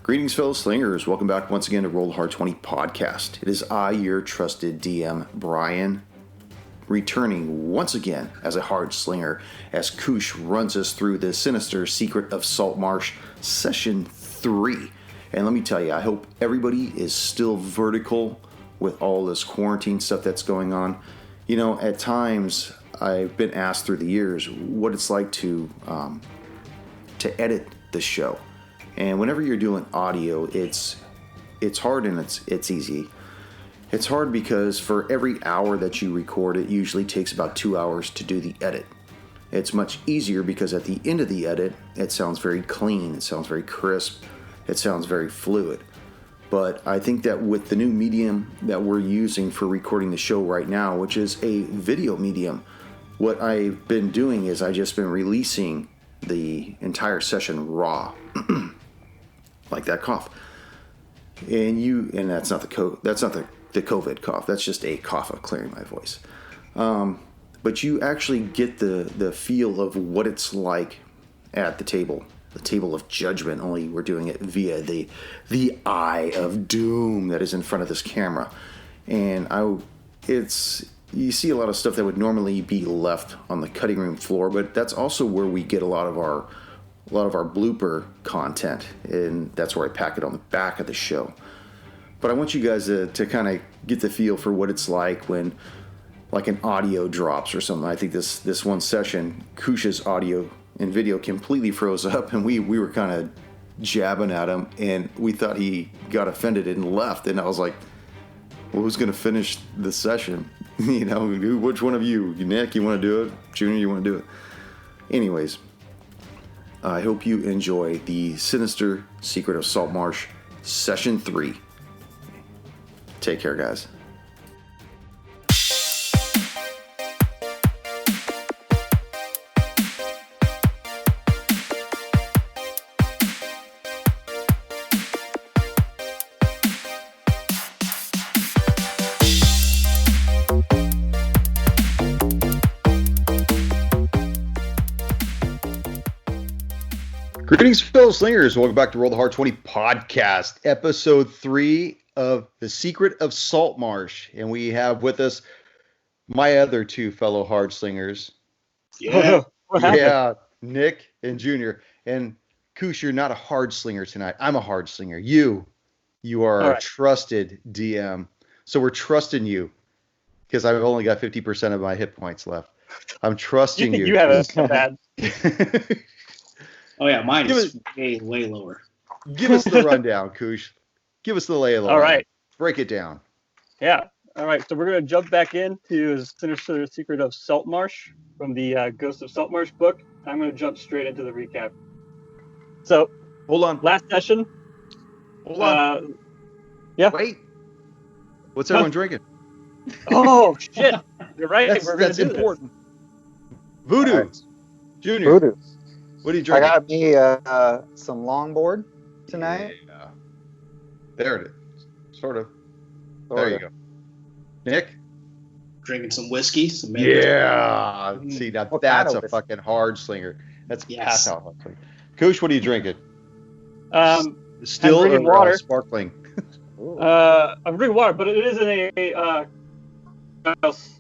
Greetings, fellow slingers. Welcome back once again to Roll Hard 20 podcast. It is I, your trusted DM, Brian, returning once again as a hard slinger as Koosh runs us through the Sinister Secret of Saltmarsh Session 3. And let me tell you, I hope everybody is still vertical with all this quarantine stuff that's going on. You know, at times I've been asked through the years what it's like to edit the show. And whenever you're doing audio, it's hard and it's easy. It's hard because for every hour that you record, it usually takes about 2 hours to do the edit. It's much easier because at the end of the edit, it sounds very clean, it sounds very crisp, it sounds very fluid. But I think that with the new medium that we're using for recording the show right now, which is a video medium, what I've been doing is I've just been releasing the entire session raw. Like that cough, and that's not the COVID cough. That's just a cough of clearing my voice. But you actually get the feel of what it's like at the table of judgment. Only we're doing it via the eye of doom that is in front of this camera, and you see a lot of stuff that would normally be left on the cutting room floor. But that's also where we get a lot of our blooper content, and that's where I pack it on the back of the show. But I want you guys to kind of get the feel for what it's like when like an audio drops or something. I think this one session, Koosh's audio and video completely froze up, and we were kind of jabbing at him, and we thought he got offended and left. And I was like, well, who's going to finish the session? You know, which one of you? Nick, you want to do it? Junior, you want to do it? Anyways, I hope you enjoy the Sinister Secret of Saltmarsh Session 3. Take care, guys. Greetings, fellow slingers. Welcome back to Roll the Hard 20 podcast, episode 3 of The Secret of Saltmarsh. And we have with us my other two fellow hard slingers. Yeah. Yeah, Nick and Junior. And Koosh, you're not a hard slinger tonight. I'm a hard slinger. You are a trusted DM. So we're trusting you because I've only got 50% of my hit points left. I'm trusting you. You have it bad. Oh, yeah, mine is way lower. Give us the rundown, Koosh. Give us the lay of the land. All right. Break it down. Yeah. All right. So we're going to jump back into Sinister Secret of Saltmarsh from the Ghost of Saltmarsh book. I'm going to jump straight into the recap. So, hold on. Last session. Hold on. Yeah. Wait. What's everyone drinking? Oh, shit. You're right. That's important. Voodoo. Right. Junior. Voodoo. What are you drinking? I got me some longboard tonight. Yeah. There it is. Sort of. There you go. Nick? Drinking some whiskey. Yeah. See, now What that's kind of a fucking hard slinger. That's Yes. pass out hard slinger. Koosh, what are you drinking? I'm Still drinking or water. Sparkling? I'm drinking water, but it is in a glass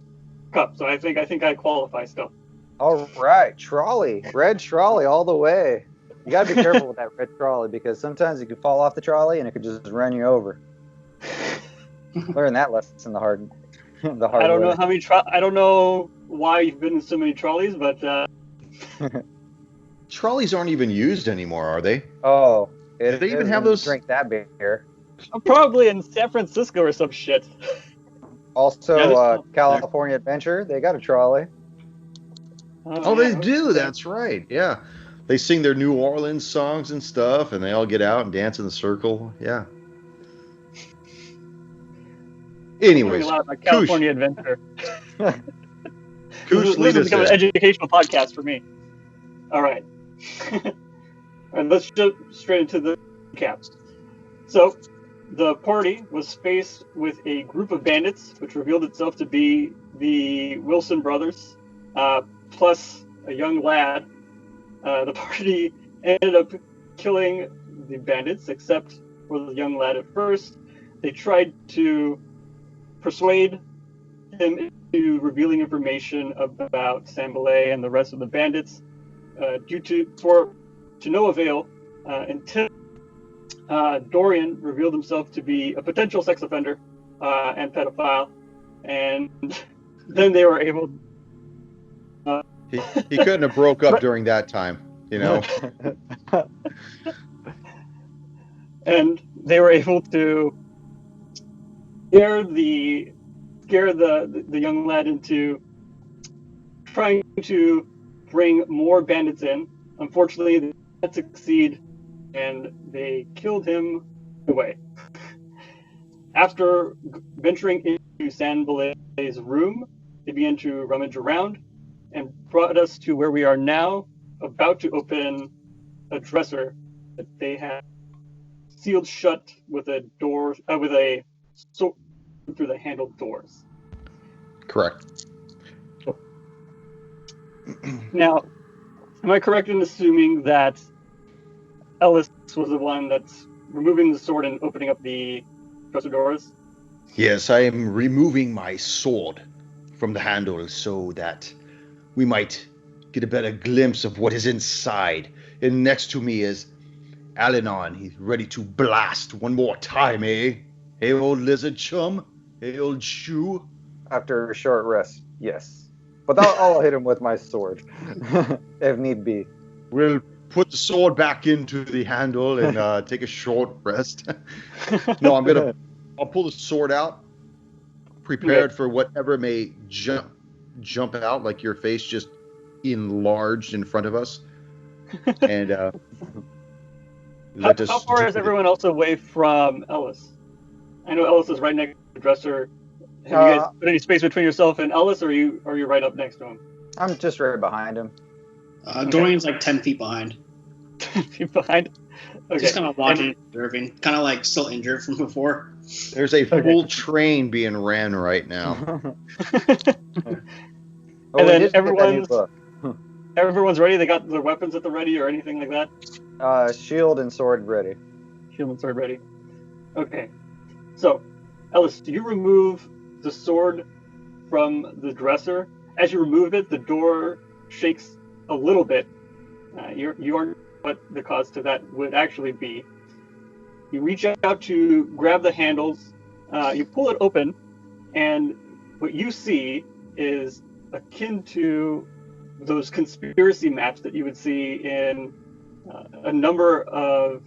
cup, so I think I qualify still. All right, trolley, red trolley all the way. You gotta be careful with that red trolley because sometimes you can fall off the trolley and it could just run you over. Learn that lesson the hard I don't way. know how many. I don't know why you've been in so many trolleys, but Trolleys aren't even used anymore, are they? Oh, Do they even have those? Drink that beer. I'm probably in San Francisco or some shit. Also, California Adventure, they got a trolley. Oh, they do. That's right. Yeah. They sing their New Orleans songs and stuff, and they all get out and dance in the circle. Yeah. Anyways, a lot about California Adventure. Koosh, This has become an educational podcast for me. All right. And let's jump straight into the recap. So, the party was faced with a group of bandits, which revealed itself to be the Wilson brothers, plus a young lad. The party ended up killing the bandits, except for the young lad at first. They tried to persuade him into revealing information about Sambalay and the rest of the bandits, to no avail, until Dorian revealed himself to be a potential sex offender and pedophile, and then they were able. He couldn't have broke up during that time, you know. And they were able to scare the young lad into trying to bring more bandits in. Unfortunately, they did succeed, and they killed him away. After venturing into Sambalay's room, they began to rummage around and brought us to where we are now, about to open a dresser that they had sealed shut with a door, with a sword through the handled doors. Correct. Now, am I correct in assuming that Ellis was the one that's removing the sword and opening up the dresser doors? Yes, I am removing my sword from the handle so that we might get a better glimpse of what is inside. And next to me is Alanon. He's ready to blast one more time, eh? Hey, old lizard chum? Hey, old shoe? After a short rest, yes. But I'll hit him with my sword, if need be. We'll put the sword back into the handle and take a short rest. No, I'll pull the sword out, prepared for whatever may jump out, like your face just enlarged in front of us. And how far is everyone else away from Ellis? I know Ellis is right next to the dresser. Have you guys put any space between yourself and Ellis, or are you right up next to him? I'm just right behind him. Dorian's like 10 feet behind. 10 feet behind? Okay. Just kind of watching, observing. Kind of like still injured from before. There's a full train being ran right now. And then everyone's ready? They got their weapons at the ready or anything like that? Shield and sword ready. Shield and sword ready. Okay. So, Ellis, do you remove the sword from the dresser? As you remove it, the door shakes a little bit. You aren't what the cause to that would actually be. You reach out to grab the handles, you pull it open, and what you see is akin to those conspiracy maps that you would see in a number of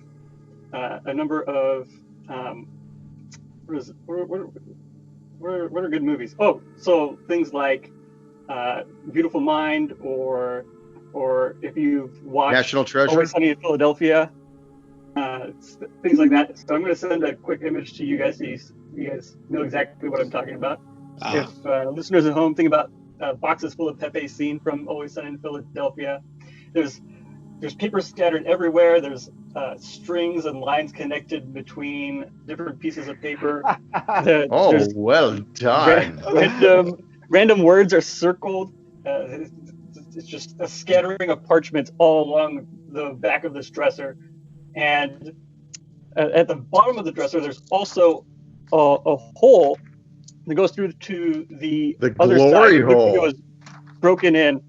what are good movies? Oh, so things like Beautiful Mind, or if you've watched National Treasure, Always Sunny in Philadelphia, things like that. So I'm going to send a quick image to you guys so you guys know exactly what I'm talking about. If listeners at home think about boxes full of Pepe's scene from Always Sunny in Philadelphia, there's paper scattered everywhere. There's strings and lines connected between different pieces of paper. Well done. Random words are circled. It's just a scattering of parchments all along the back of this dresser. And at the bottom of the dresser, there's also a hole that goes through to the other glory side. Hole. It was broken in,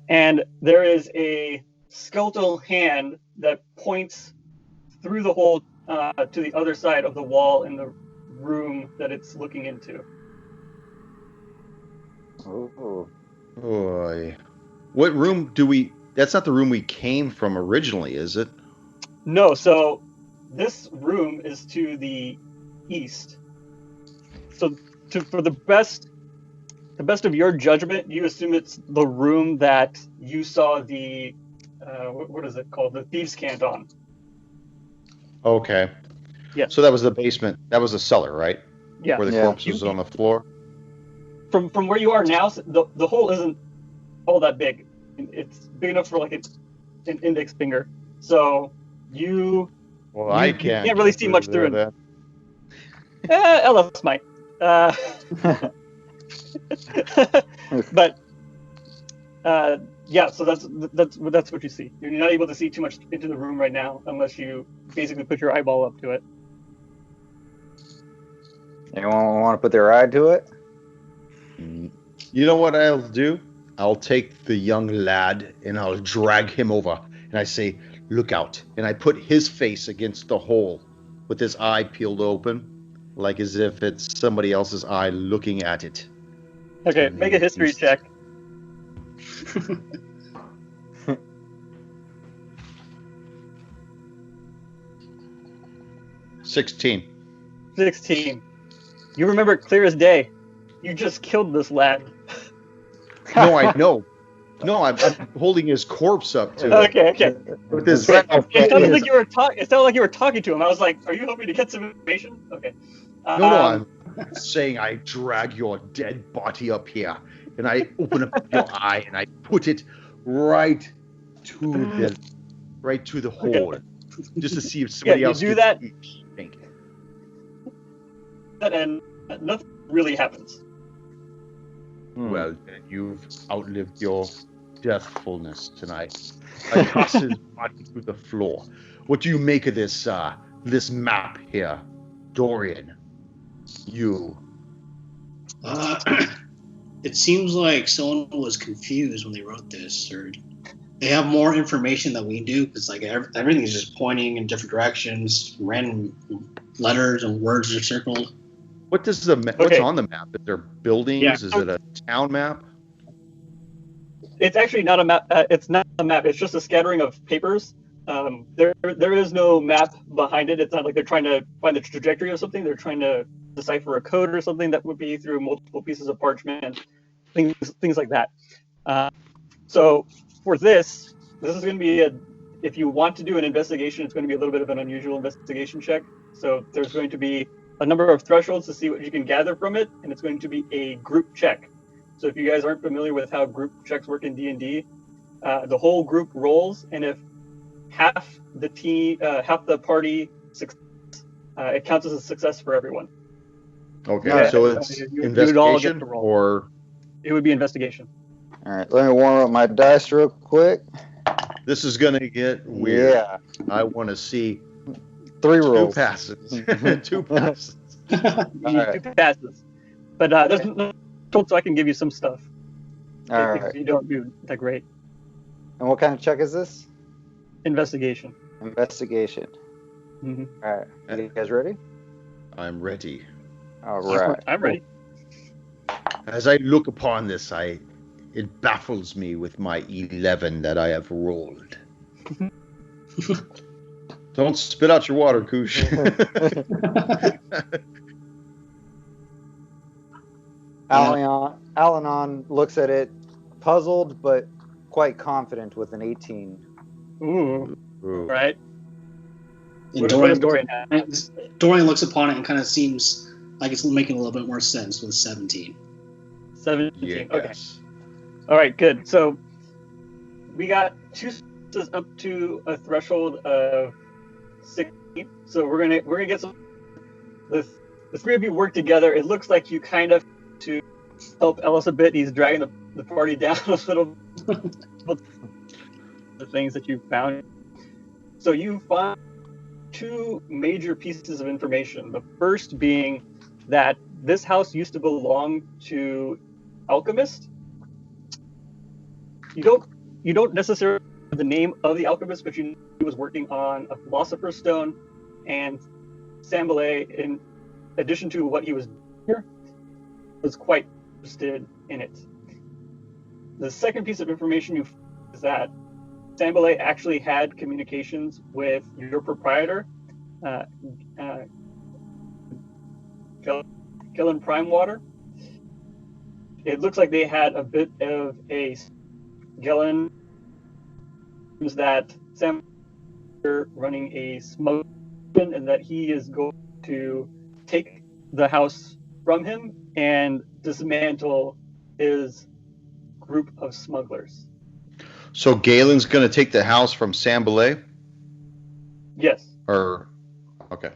and there is a skeletal hand that points through the hole to the other side of the wall in the room that it's looking into. Oh. Boy. What room do we... That's not the room we came from originally, is it? No, so this room is to the east. So for the best of your judgment, you assume it's the room that you saw the what is it called? The Thieves' Cant on. Okay. Yeah. So that was the basement. That was the cellar, right? Yeah. Where the corpse was on the floor. From where you are now, the hole isn't all that big. It's big enough for like an index finger. So you can't really see much through it. Ellis might. But Yeah, so that's what you see. You're not able to see too much into the room right now unless you basically put your eyeball up to it. Anyone want to put their eye to it? You know what I'll do? I'll take the young lad and I'll drag him over. And I say, look out. And I put his face against the hole with his eye peeled open, like as if it's somebody else's eye looking at it. Okay, make a history check. 16. 16. You remember it clear as day. You just killed this lad. No, I know. No, I'm holding his corpse up to it. Okay. With his, It sounded like you were It sounded like you were talking to him. I was like, "Are you hoping to get some information?" Okay. No, I'm saying I drag your dead body up here, and I open up your eye, and I put it right to the hole, just to see if somebody else you do can think. And nothing really happens. Well, then you've outlived your deathfulness tonight. I toss his body to the floor. What do you make of this map here, Dorian? You. It seems like someone was confused when they wrote this, or they have more information than we do. It's like everything's just pointing in different directions. Random letters and words are circled. What's on the map? Is there buildings? Yeah. Is it a town map? It's actually not a map. It's not a map. It's just a scattering of papers. There is no map behind it. It's not like they're trying to find the trajectory of something. They're trying to decipher a code or something that would be through multiple pieces of parchment, things like that. So for this is going to be if you want to do an investigation, it's going to be a little bit of an unusual investigation check. So there's going to be a number of thresholds to see what you can gather from it, and it's going to be a group check. So if you guys aren't familiar with how group checks work in D&D, the whole group rolls, and if half the party succeeds, it counts as a success for everyone. Okay, so it's investigation or it would be investigation. All right, let me warm up my dice real quick. This is gonna get weird. Yeah. I want to see 3 2 rolls. passes. 2 passes. You need 2 passes, but there's no so I can give you some stuff. All if right. you don't do that great. And what kind of check is this? Investigation. Investigation. Mm-hmm. All right. You guys ready? I'm ready. All right. I'm ready. As I look upon this, it baffles me with my 11 that I have rolled. Don't spit out your water, Koosh. Alanon looks at it, puzzled but quite confident with an 18. Ooh. Right. And Dorian looks upon it and kind of seems like it's making a little bit more sense with 17. 17. Yes. Okay. All right. Good. So we got 2 up to a threshold of 16. So we're gonna get some. The 3 of you work together. It looks like you kind of to help Ellis a bit. He's dragging the party down a little. The things that you found. So you find 2 major pieces of information. The first being that this house used to belong to alchemist. You don't necessarily know the name of the alchemist, but you know he was working on a philosopher's stone, and Sambalay, in addition to what he was doing here, was quite interested in it. The second piece of information you find is that Sambalay actually had communications with your proprietor, Kellen Primewater. It looks like they had a bit of a Gellen that Sam running a smuggling, and that he is going to take the house from him and dismantle his group of smugglers. So Galen's going to take the house from Sambalay? Yes. Or okay.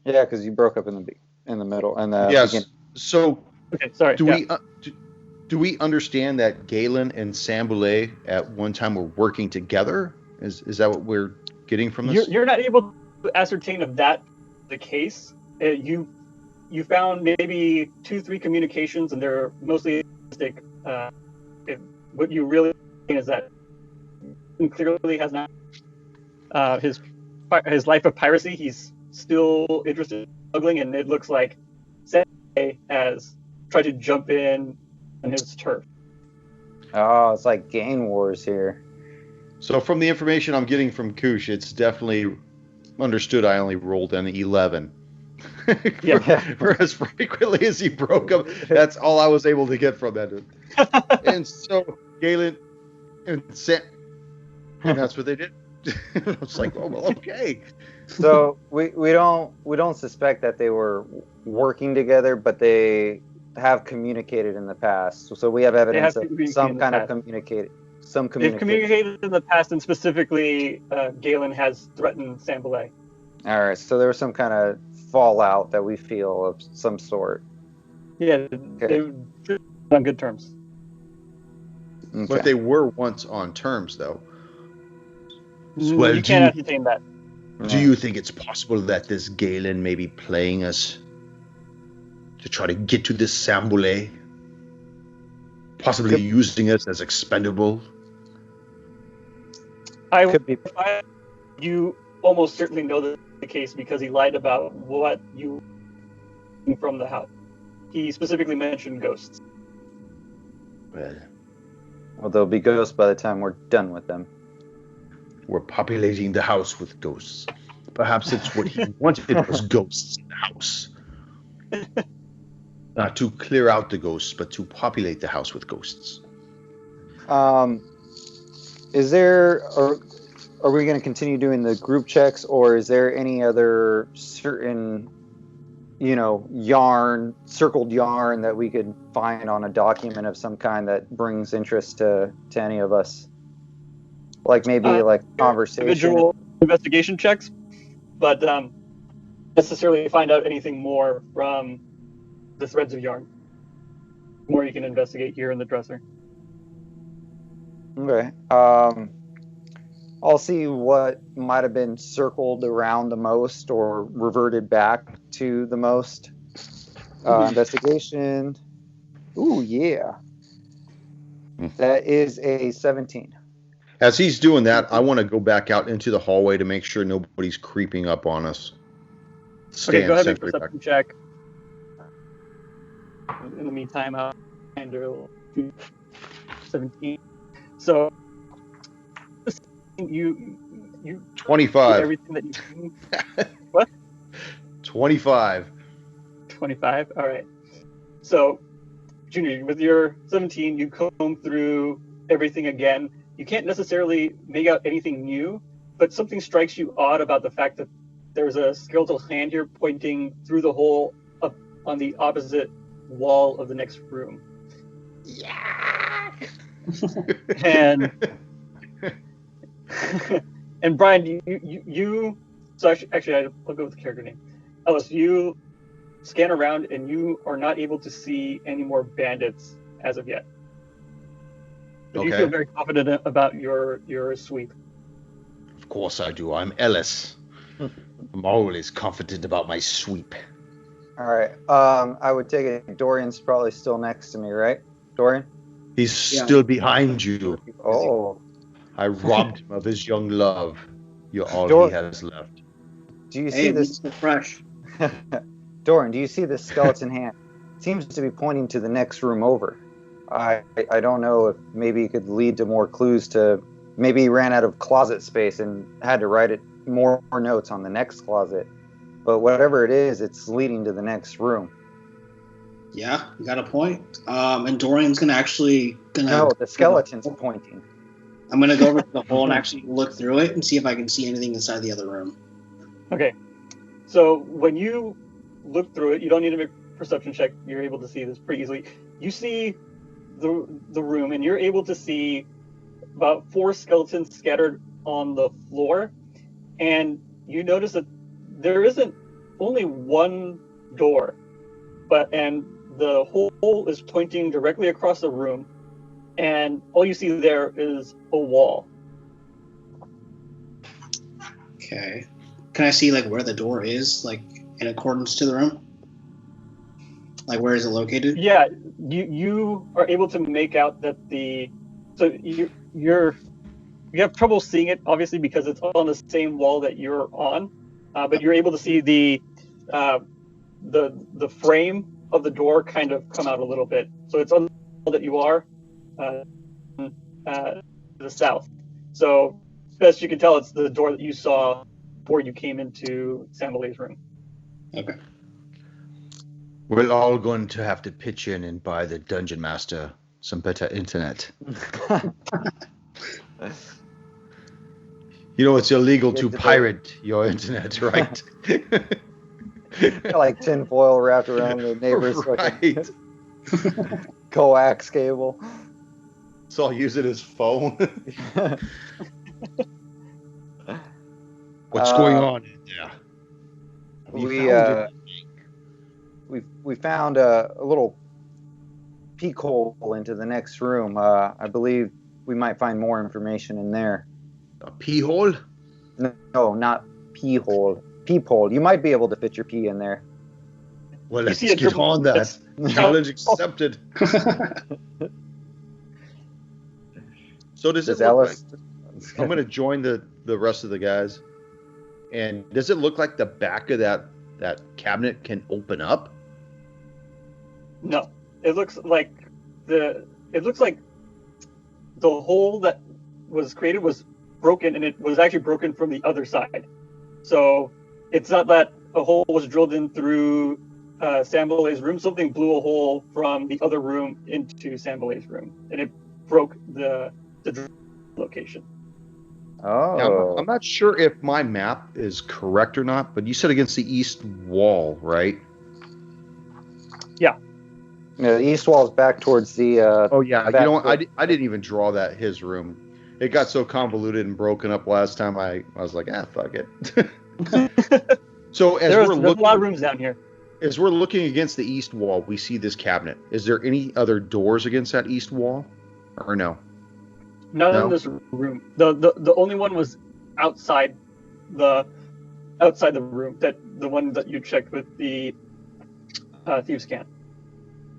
Yeah, because you broke up in the middle and yes. beginning. So okay, sorry. do do we understand that Galen and Samboulay at one time were working together? Is that what we're getting from this? You're not able to ascertain if that the case. You found maybe 2-3 communications, and they're mostly what you really think is that he clearly has not his life of piracy. He's still interested in smuggling, and it looks like Sensei has tried to jump in on his turf. Oh, it's like gang wars here. So from the information I'm getting from Koosh, it's definitely understood I only rolled an 11. For as frequently as he broke them, that's all I was able to get from that. And so Galen and Sam, and that's what they did. I was like, oh well, okay. So we don't suspect that they were working together, but they have communicated in the past. So we have evidence of some kind of communicated. They've communicated in the past, and specifically, Galen has threatened Samboulay. All right, so there was some kind of fallout that we feel of some sort. Yeah, they're on good terms. Okay. But they were once on terms, though. Well, you can't ascertain that. Do you think it's possible that this Galen may be playing us to try to get to this Samboulay? Possibly using us as expendable? You almost certainly know that's the case because he lied about what you from the house. He specifically mentioned ghosts. Well, there'll be ghosts by the time we're done with them. We're populating the house with ghosts. Perhaps it's what he wanted was ghosts in the house. Not to clear out the ghosts, but to populate the house with ghosts. Is there, or are we going to continue doing the group checks, or is there any other certain, circled yarn that we could find on a document of some kind that brings interest to any of us? Like maybe like conversation. Individual investigation checks, but necessarily find out anything more from the threads of yarn. More you can investigate here in the dresser. Okay. I'll see what might have been circled around the most or reverted back to the most. Investigation. Ooh, yeah. That is a 17. As he's doing that, I want to go back out into the hallway to make sure nobody's creeping up on us. Okay, go ahead and make a perception check. In the meantime, I'll handle 17. So you 25. Everything that you what? 25. 25. All right. So, Junior, with your 17, you comb through everything again. You can't necessarily make out anything new, but something strikes you odd about the fact that there's a skeletal hand here pointing through the hole up on the opposite wall of the next room. Yeah. And Brian, you so actually I'll go with the character name. Ellis, you scan around and you are not able to see any more bandits as of yet. But you feel very confident about your sweep. Of course I do. I'm Ellis. I'm always confident about my sweep. All right. I would take it. Dorian's probably still next to me, right? Dorian? He's still behind you. Oh. I robbed him of his young love. You're all he has left. Do you see this? Fresh. Dorian, do you see this skeleton hand? It seems to be pointing to the next room over. I don't know if maybe it could lead to more clues to maybe he ran out of closet space and had to write more notes on the next closet. But whatever it is, it's leading to the next room. Yeah, you got a point. And Dorian's gonna. No, the skeleton's pointing. I'm gonna go over to the hole and actually look through it and see if I can see anything inside the other room. Okay. So when you look through it, you don't need to make a perception check. You're able to see this pretty easily. You see the room, and you're able to see about 4 skeletons scattered on the floor, and you notice that there isn't only one door, and the hole is pointing directly across the room, and all you see there is a wall. Okay. Can I see like where the door is, like in accordance to the room? Like where is it located? Yeah, you are able to make out that you have trouble seeing it obviously because it's on the same wall that you're on, but you're able to see the frame of the door kind of come out a little bit. So it's on the wall that you are to the south. So best you can tell, it's the door that you saw before you came into Sambalay's room. Okay. We're all going to have to pitch in and buy the Dungeon Master some better internet. You know, it's illegal to pirate your internet, right? Like tinfoil wrapped around the neighbor's Right. coax cable. So I'll use it as phone. What's going on in there? Have you found anything? We found a little peek hole into the next room. I believe we might find more information in there. A pee hole? No, not pee hole. Peephole. You might be able to fit your pee in there. Well, You let's see a get on that. Challenge accepted. So does it look Alice? like... I'm going to join the rest of the guys. And does it look like the back of that cabinet can open up? No, it looks like the hole that was created was broken, and it was actually broken from the other side. So it's not that a hole was drilled in through Sambalay's room. Something blew a hole from the other room into Sambalay's room, and it broke the location. Oh. Now, I'm not sure if my map is correct or not, but you said against the east wall, right? Yeah. Yeah, the east wall is back towards the. Oh yeah, you back know what? I didn't even draw his room. It got so convoluted and broken up last time. I was like, fuck it. So there's a lot of rooms down here. As we're looking against the east wall, we see this cabinet. Is there any other doors against that east wall, or no? None in this room. The only one was outside the room. The one that you checked with the thieves' can.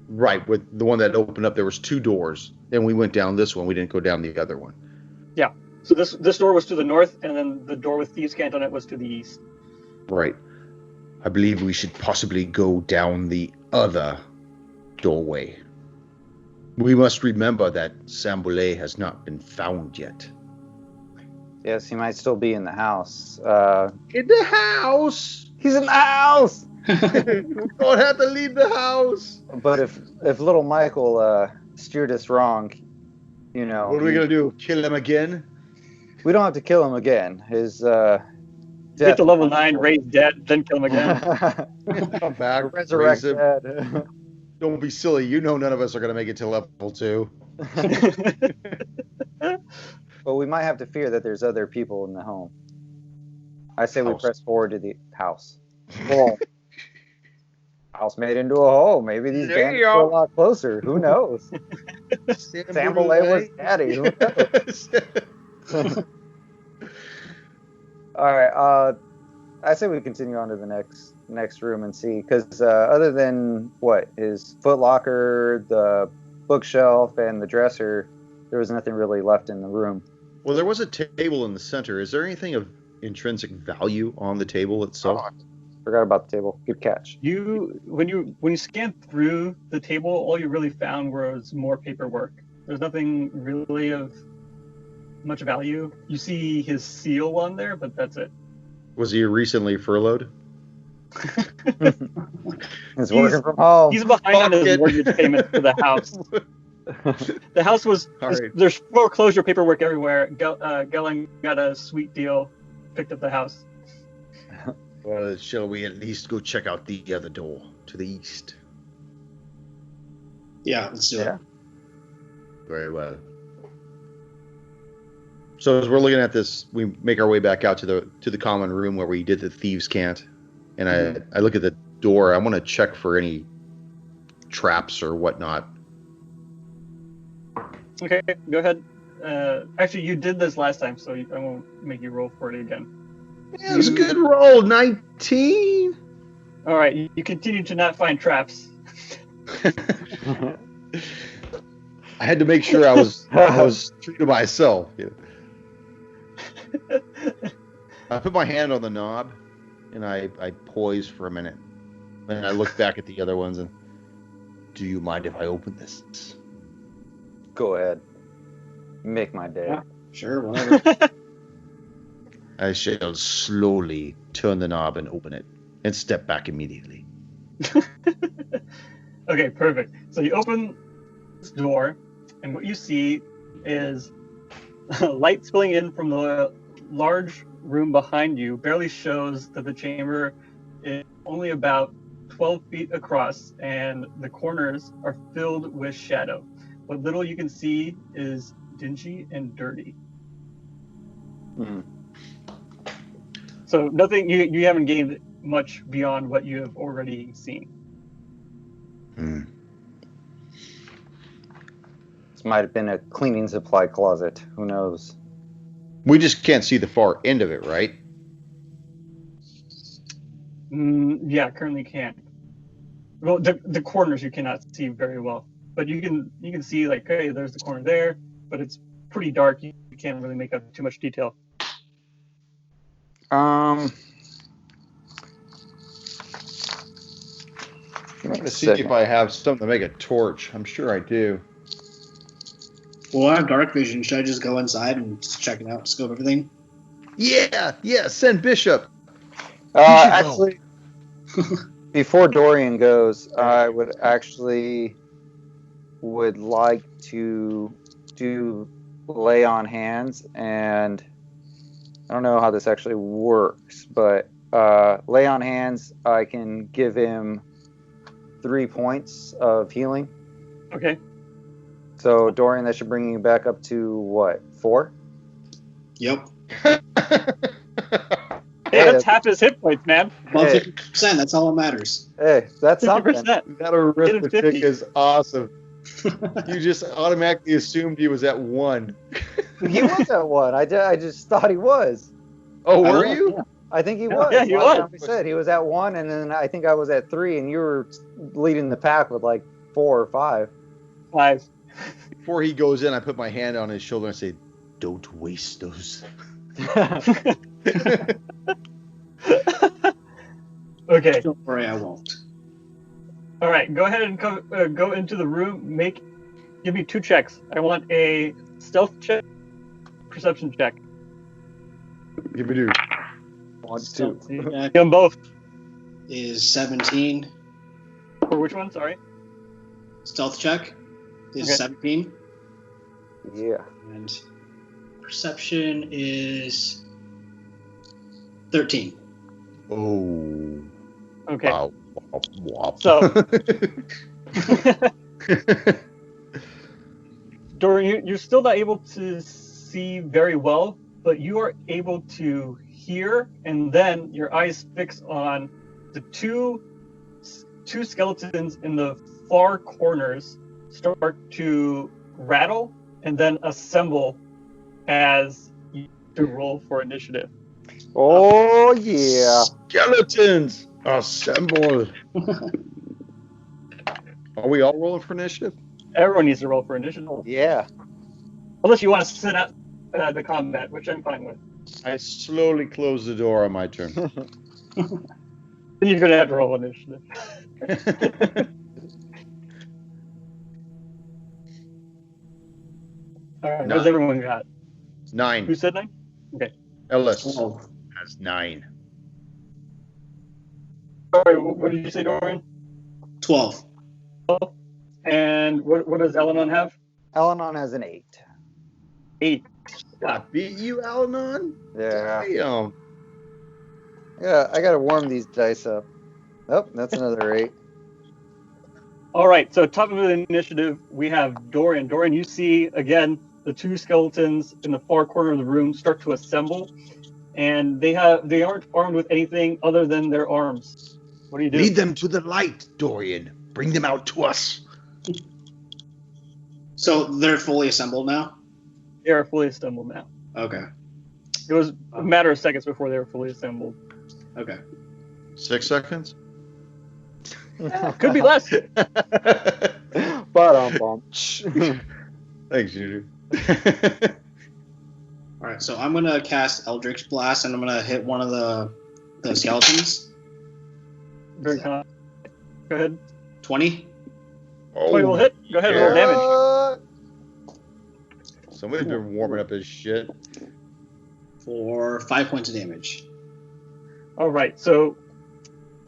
Right, with the one that opened up, there was two doors, and we went down this one. We didn't go down the other one. Yeah. So this door was to the north, and then the door with thieves' cant on it was to the east. Right. I believe we should possibly go down the other doorway. We must remember that Sambalay has not been found yet. Yes, he might still be in the house. In the house! He's in the house! We don't have to leave the house! But if little Michael steered us wrong, you know. What are we going to do? Kill him again? We don't have to kill him again. His Get to level 9, raise dead, then kill him again. Come back, resurrect raise him. dead. Don't be silly. You know none of us are going to make it to level 2. But we might have to fear that there's other people in the home. I say we House. press forward to the house. Well, house made into a hole. Maybe these There bandits you are a go. lot closer. Who knows? Sambalay was daddy. Who knows? All right. I say we continue on to the next room and see, because other than what is Foot Locker, the bookshelf, and the dresser, there was nothing really left in the room. Well, there was a table in the center. Is there anything of intrinsic value on the table itself? Forgot about the table. Good catch. When you scanned through the table, all you really found was more paperwork. There's nothing really of much value. You see his seal on there, but that's it. Was he recently furloughed? He's working from home. He's behind on his mortgage payment for the house. The house was right. There's foreclosure paperwork everywhere. Gelling got a sweet deal, picked up the house. Well, shall we at least go check out the other door to the east? Yeah, let's do it. Very well. So as we're looking at this, we make our way back out to the common room where we did the thieves' cant, and I look at the door. I want to check for any traps or whatnot. Okay, go ahead. Actually, you did this last time, so I won't make you roll for it again. Yeah, it was a good roll. 19. All right, you continue to not find traps. I had to make sure I was true to myself. You know. I put my hand on the knob, and I poise for a minute. And I look back at the other ones and, do you mind if I open this? Go ahead. Make my day. Yeah, sure, whatever. I shall slowly turn the knob and open it, and step back immediately. Okay, perfect. So you open this door, and what you see is light spilling in from the large room behind you. Barely shows that the chamber is only about 12 feet across, and the corners are filled with shadow. What little you can see is dingy and dirty. So nothing, you haven't gained much beyond what you have already seen. This might have been a cleaning supply closet. Who knows? We just can't see the far end of it, right? Yeah, currently can't. Well, the corners you cannot see very well, but you can see like, hey, there's the corner there, but it's pretty dark. You can't really make out too much detail. I'm going to see if I have something to make a torch. I'm sure I do. Well, I have dark vision. Should I just go inside and just check it out, scope everything? Yeah, send Bishop. Actually, before Dorian goes, I would like to do lay on hands, and I don't know how this actually works, but lay on hands, I can give him 3 points of healing. Okay. So Dorian, that should bring you back up to what, 4? Yep. Hey, that's half his hit points, man. Well, Hey. 50%, that's all that matters. Hey, that's something. 50%. That arithmetic 50. is awesome. You just automatically assumed he was at 1. He was at 1. I just thought he was. Oh, were you? Yeah. I think he was. Yeah, he Last was. time we said he was at 1, and then I think I was at 3, and you were leading the pack with like 4 or 5. 5. Before he goes in, I put my hand on his shoulder and say, "Don't waste those." Okay. Don't worry, I won't. All right. Go ahead and go into the room. Give me 2 checks. I want a stealth check, perception check. Give me 2. 1, 2. Stealth check Give them both. is 17. For which one? Sorry. Stealth check is Okay. 17. Yeah. And perception is 13. Oh. Okay. Wow. Wow. So- Dorian, you're still not able to see very well, but you are able to hear, and then your eyes fix on the two skeletons in the far corners start to rattle and then assemble as you roll for initiative. Oh yeah. Skeletons assemble. Are we all rolling for initiative? Everyone needs to roll for initiative, Yeah. unless you want to sit out the combat, which I'm fine with. I slowly close the door on my turn. Then you're gonna have to roll initiative. All right, what's 9. everyone got? 9. Who said 9? Ellis 12. has 9. Sorry, what did you say, Dorian? 12. And what does Elenon have? Elenon has an 8. 8. I beat you, Alanon? Yeah. Damn. Yeah, I gotta warm these dice up. Oh, that's another 8. All right, so top of the initiative, we have Dorian. Dorian, you see, again, the 2 skeletons in the far corner of the room start to assemble, and they aren't armed with anything other than their arms. What do you do? Lead them to the light, Dorian. Bring them out to us. So they're fully assembled now? They are fully assembled now. Okay. It was a matter of seconds before they were fully assembled. Okay. 6 seconds? Could be less. Ba-dum-bum. Thanks, Juju. All right. So I'm gonna cast Eldritch Blast, and I'm gonna hit one of the skeletons. Very kind. Go ahead. 20. 20 will hit. Go ahead, roll damage. Somebody's been warming up his shit. For 5 points of damage. All right, so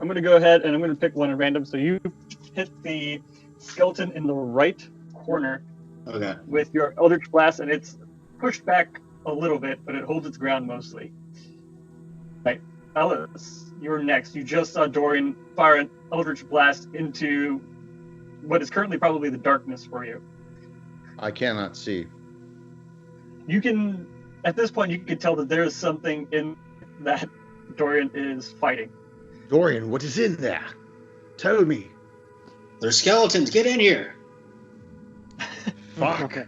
I'm going to go ahead and I'm going to pick one at random. So you hit the skeleton in the right corner Okay. with your Eldritch Blast, and it's pushed back a little bit, but it holds its ground mostly. Right, Ellis, you're next. You just saw Dorian fire an Eldritch Blast into what is currently probably the darkness for you. I cannot see. You can, at this point, you can tell that there is something in that Dorian is fighting. Dorian, what is in there? Tell me. They're skeletons. Get in here. Fuck.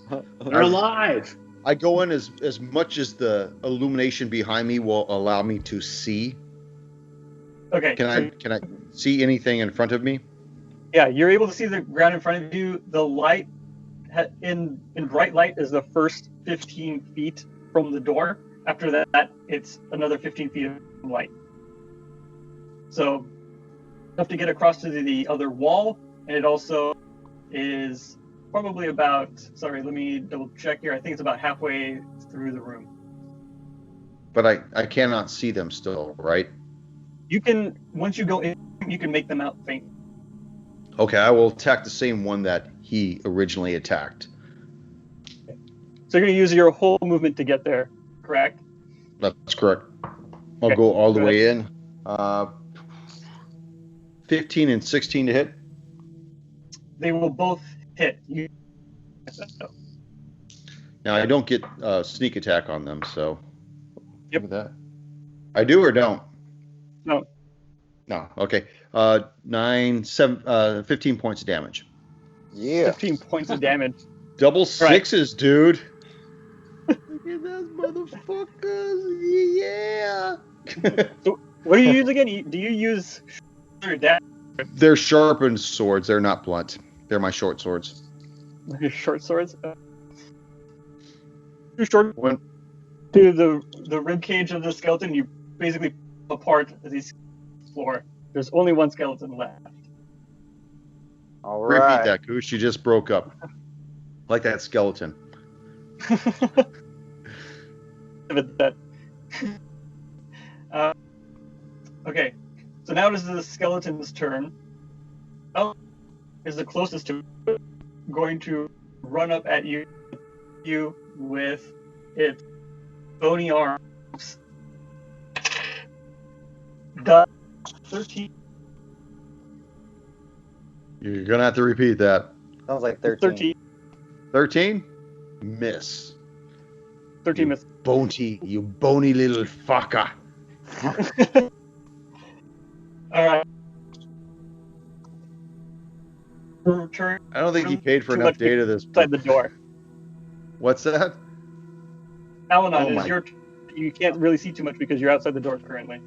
They're alive. I go in as much as the illumination behind me will allow me to see. Okay. Can I see anything in front of me? Yeah, you're able to see the ground in front of you. The light in bright light is the first 15 feet from the door. After that, it's another 15 feet of light. So you have to get across to the other wall, and it also is probably about, sorry, let me double check here. I think it's about halfway through the room. But I cannot see them still, right? You can, once you go in, you can make them out faint. Okay, I will attack the same one that he originally attacked. So you're going to use your whole movement to get there, correct? That's correct. I'll Okay, go all the go way in. 15 and 16 to hit. They will both hit. Now, I don't get sneak attack on them, so... Yep. Look at that. I do or don't? No. No, okay. 15 points of damage. Yeah. 15 points of damage. Double sixes, dude. Look at those motherfuckers. Yeah. So what do you use again? Do you use your dash? They're sharpened swords. They're not blunt. They're my short swords. Your short swords? Too short When to the rib cage of the skeleton, you basically pull apart the floor. There's only one skeleton left. All repeat right. that, Koosh. You just broke up. Like that skeleton. Okay, so now it is the skeleton's turn. Oh, is the closest to it, going to run up at you with its bony arms. Does 13. You're going to have to repeat that. Sounds like 13. 13? Miss. 13 miss. You bony little fucker. All right. Return I don't think he paid for Too enough much data this. outside the door. What's that? Al-Anon, Oh my- you can't really see too much because you're outside the door currently.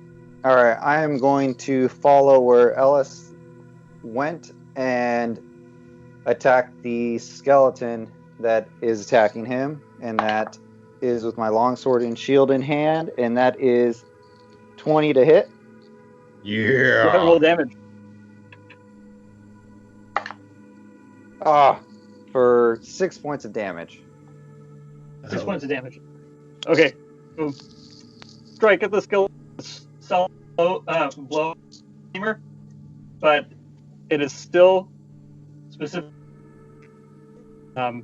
All right, I am going to follow where Ellis went and attack the skeleton that is attacking him, and that is with my longsword and shield in hand, and that is 20 to hit. Go ahead and roll Yeah. damage. For 6 points of damage. 6 points of damage. Okay. So strike at the skeleton's blow hammer, but it is still specific. Turn.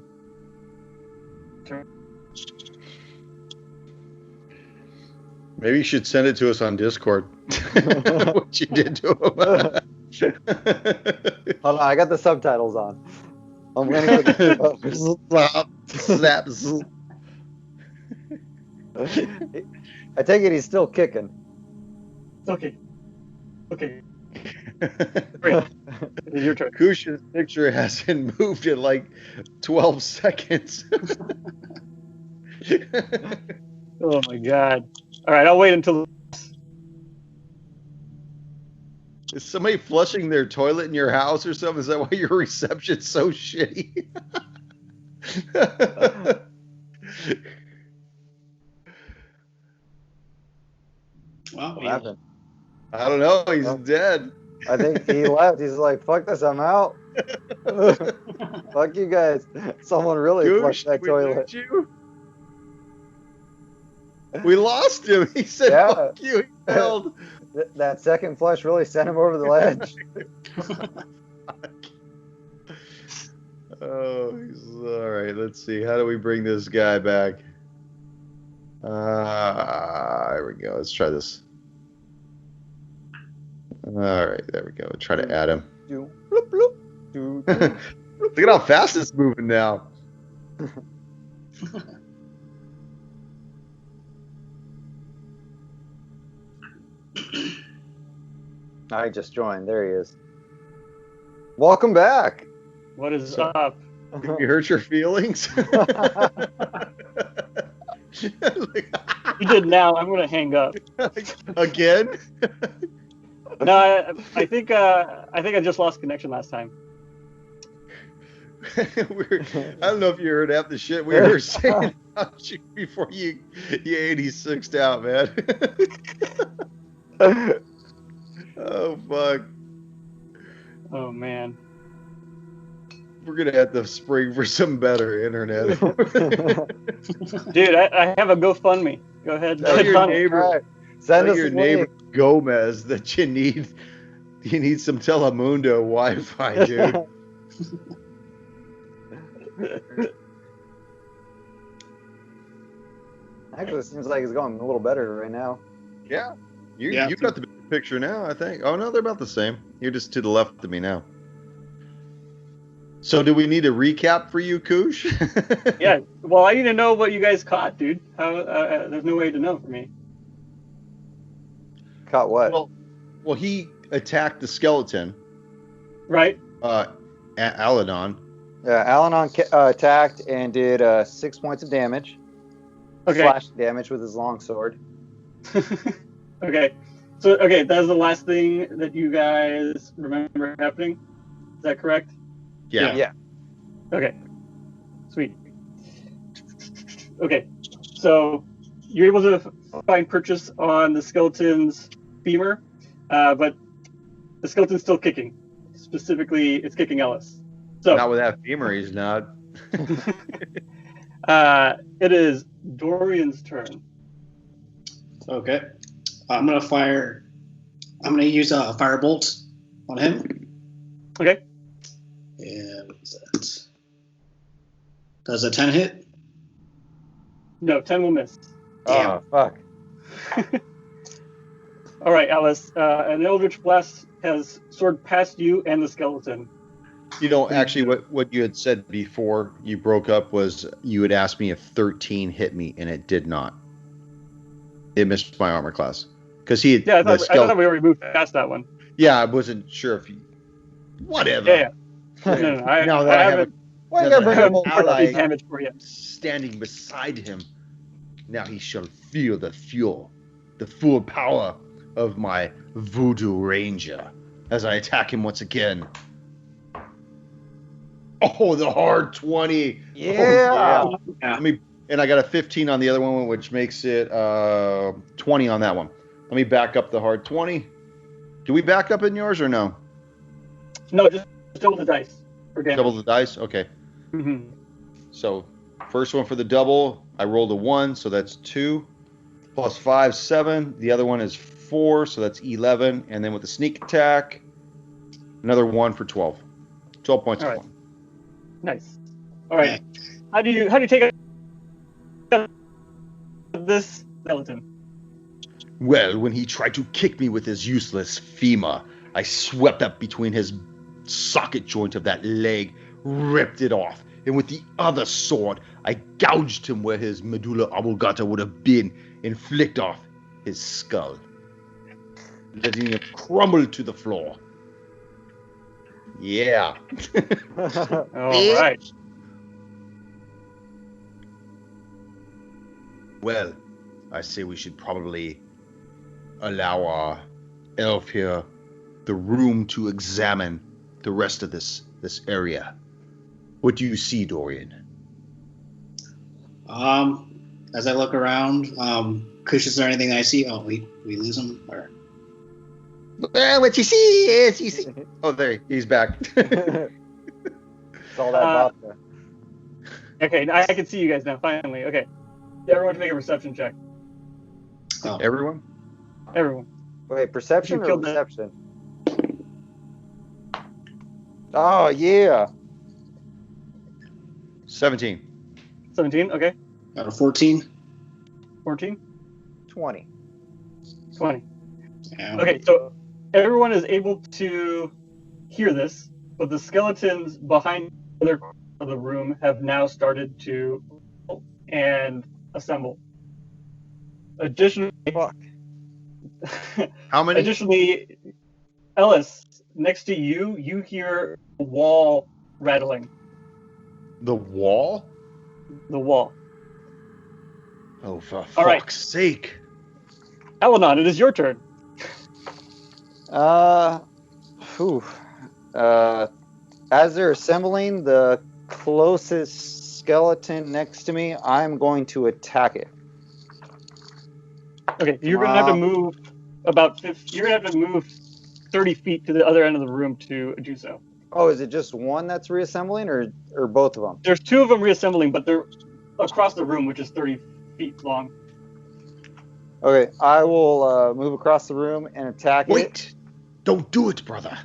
Maybe you should send it to us on Discord. What you did to him. Hold on, I got the subtitles on. I'm gonna go. Slap. Slap. I take it he's still kicking. It's okay. Okay. Great. It is your turn. Kush's picture hasn't moved in like 12 seconds. Oh my god. All right, I'll wait until. Is somebody flushing their toilet in your house or something? Is that why your reception's so shitty? Well, What happened? I don't know. He's Oh. dead. I think he left. He's like, fuck this, I'm out. Fuck you guys. Someone really Goosh, flushed that we toilet. lose you? We lost him. He said, Yeah. fuck you. He failed. That second flush really sent him over the ledge. Oh, he's all right. Let's see. How do we bring this guy back? There we go. Let's try this. All right, there we go. Try to add him. Bloop, bloop, doo, doo. Look at how fast it's moving now. I just joined. There he is. Welcome back. What is So- up? You hurt your feelings? You did now. I'm gonna hang up. Again? No, I think I just lost connection last time. I don't know if you heard half the shit we were saying about you before you 86'd out, man. Oh, fuck. Oh man. We're going to have to spring for some better internet. Dude, I have a GoFundMe. Go ahead. Tell your fund it. neighbor, All right. Send tell us your a neighbor link. Gomez that you need some Telemundo Wi-Fi, dude. Actually, it seems like it's going a little better right now. Yeah. You Yeah. got the bigger picture now, I think. Oh, no, they're about the same. You're just to the left of me now. So do we need a recap for you, Koosh? Yeah. Well, I need to know what you guys caught, dude. How? There's no way to know for me. Caught what? Well, he attacked the skeleton, Right? Aladon. Yeah, Alanon attacked and did 6 points of damage. Okay. Slash damage with his longsword. Okay. So, okay, that was the last thing that you guys remember happening. Is that correct? Yeah. Yeah. Okay. Sweet. Okay. So you're able to find purchase on the skeleton's femur, but the skeleton's still kicking. Specifically, it's kicking Ellis. So Not with that femur, he's not. it is Dorian's turn. Okay. I'm gonna use a firebolt on him. Okay. And what is that? Does a 10 hit? No, 10 will miss. Oh, fuck. All right, Alice. An Eldritch Blast has soared past you and the skeleton. You know, actually, what you had said before you broke up was you had asked me if 13 hit me, and it did not. It missed my armor class. Because he had, Yeah, I the thought we already moved past that one. Yeah, I wasn't sure if you... Whatever. Yeah. No. I Now that I have haven't Why you Doesn't gotta bring have up old ally. marked damage for you. standing beside him, now he shall feel the full power of my voodoo ranger as I attack him once again. Oh, the hard 20. Yeah. Oh, yeah. And I got a 15 on the other one, which makes it 20 on that one. Let me back up the hard 20. Do we back up in yours or no? No, just double the dice for damage. Double the dice? Okay. Mm-hmm. So first one for the double, I rolled a 1, so that's 2. Plus 5, 7. The other one is 4, so that's 11. And then with the sneak attack, another 1 for 12. 12 points All of right. fun. Nice. All right. How do you take this skeleton? Well, when he tried to kick me with his useless femur, I swept up between his socket joint of that leg, ripped it off, and with the other sword, I gouged him where his medulla oblongata would have been, and flicked off his skull, letting him crumble to the floor. Yeah. All right. Well, I say we should probably allow our elf here the room to examine the rest of this area. What do you see, Dorian? As I look around, Kush, is there anything I see? Oh, we lose him? Or... Well, what you see is you see. Oh, there he's back. It's all that vodka. Okay, I can see you guys now. Finally. Okay. Everyone can make a perception check. Oh. Everyone? Everyone. Wait, perception You or killed that. reception? Oh, yeah. 17. 17. Okay. Got a 14. 14. 20. 20. Yeah. Okay, so everyone is able to hear this, but the skeletons behind the other corner of the room have now started to roll and assemble. Additionally, Fuck. How many? additionally, Ellis, next to you, you hear a wall rattling. The wall? The wall. Oh, for All fuck's right. sake. Alanon, it is your turn. Whew. As they're assembling the closest skeleton next to me, I'm going to attack it. Okay, you're gonna have to move about 50, you're gonna have to move 30 feet to the other end of the room to do so. Oh, is it just one that's reassembling, or both of them? There's two of them reassembling, but they're across the room, which is 30 feet long. Okay, I will move across the room and attack it. Wait! Don't do it, brother.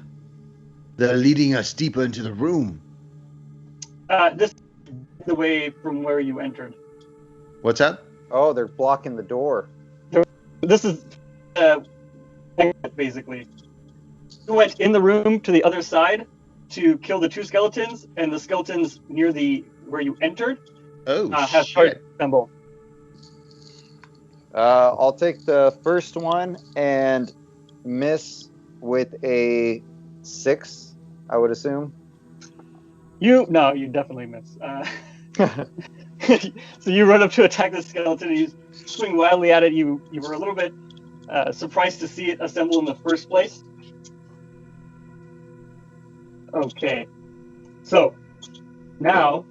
They're leading us deeper into the room. This is the way from where you entered. What's that? Oh, they're blocking the door. This is basically. You went in the room to the other side to kill the two skeletons, and the skeletons near where you entered Oh, have started shit. to assemble. I'll take the first one and miss with a 6, I would assume. You definitely miss. So you run up to attack the skeleton, and you swing wildly at it. You were a little bit surprised to see it assemble in the first place. Okay, so now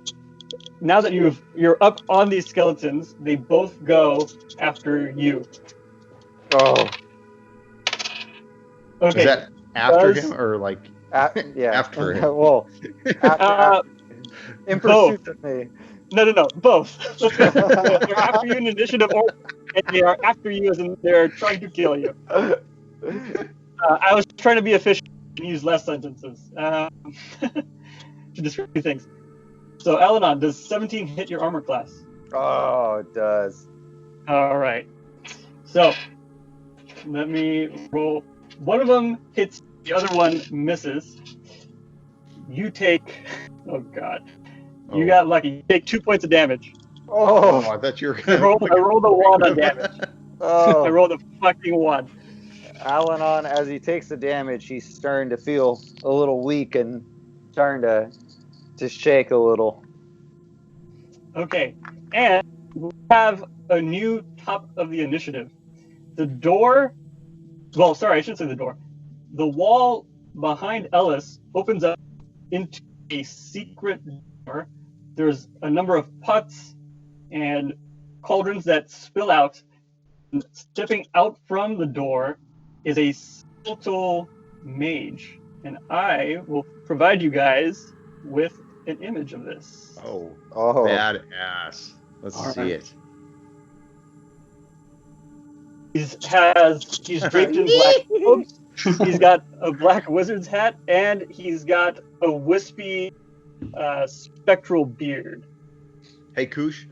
that you're up on these skeletons, they both go after you. Oh, Okay. Is that after Does- him or like yeah. after him? Well, after, in both. pursuit of me. No, both. They're after you in initiative order, and they are after you as in they're trying to kill you. I was trying to be efficient and use less sentences to describe things. So, Alanon, does 17 hit your armor class? Oh, it does. All right. So, let me roll. One of them hits, the other one misses. You take... Oh, God. You got lucky. You take 2 points of damage. Oh, Oh, I thought you were I rolled a 1 on damage. I oh. rolled a fucking 1. Alanon, as he takes the damage, he's starting to feel a little weak and starting to shake a little. Okay, and we have a new top of the initiative. The door, well, sorry, I shouldn't say the door. The wall behind Ellis opens up into a secret door. There's a number of pots and cauldrons that spill out. And stepping out from the door is a skeletal mage. And I will provide you guys with an image of this. Oh, Oh, badass. Let's All see right. it. He's draped in black robes. He's got a black wizard's hat, and he's got a wispy, spectral beard. Hey, Koosh.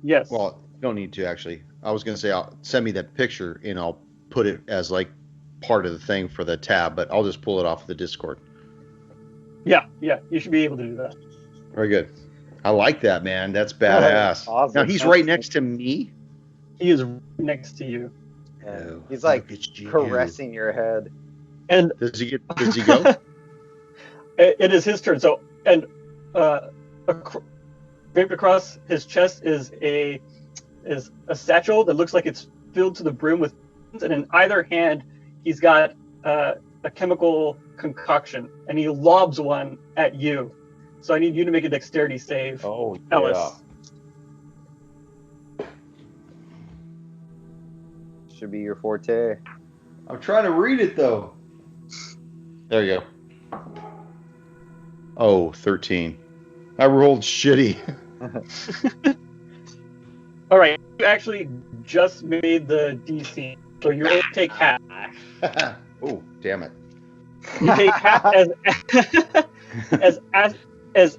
Yes. Well, you don't need to actually. I was gonna say, send me that picture and I'll put it as like part of the thing for the tab, but I'll just pull it off the Discord. Yeah, you should be able to do that. Very good. I like that, man. That's badass. Awesome. Now he's right next to me. He is right next to you. and Oh, he's like look at you. caressing your head. And Does he go? It is his turn. So, and draped across his chest is a satchel that looks like it's filled to the brim with, and in either hand he's got a chemical concoction, and he lobs one at you. So I need you to make a dexterity save. Oh, Ellis. Should be your forte. I'm trying to read it, though. There you go. Oh, 13. I rolled shitty. All right, you actually just made the DC, so you only take half. Oh, damn it. You take half as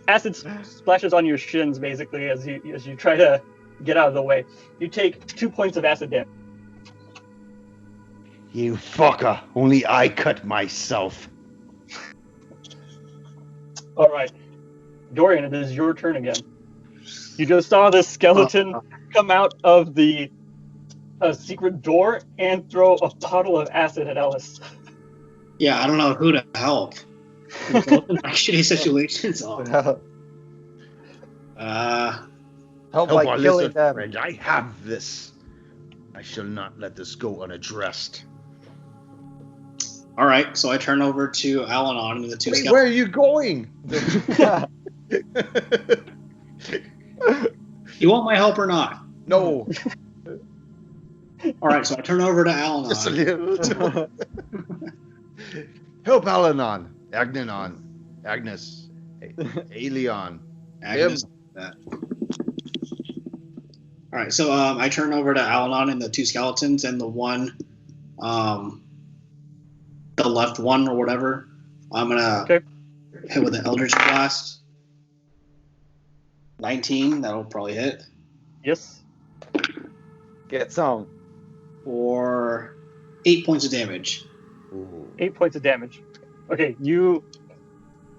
acid splashes on your shins, basically, as you try to get out of the way. You take 2 points of acid damage. You fucker. Only I cut myself. All right, Dorian, it is your turn again. You just saw this skeleton come out of the secret door and throw a bottle of acid at Ellis. Yeah, I don't know who to help. Both in shitty situations. Help Help by our killing lizard them. friend. I have this. I shall not let this go unaddressed. All right, so I turn over to Al-Anon and the two Wait, skeletons. where are you going? You want my help or not? No. All right, so I turn over to Al-Anon. Just a little. Help Alanon. Agnanon. Agnes. Aelion. Agnes. That. All right, so I turn over to Al-Anon and the two skeletons, and the one, the left one or whatever. I'm gonna hit with an Eldritch Blast. 19, that'll probably hit. Yes. Get some. For 8 points of damage. Ooh. 8 points of damage. Okay, you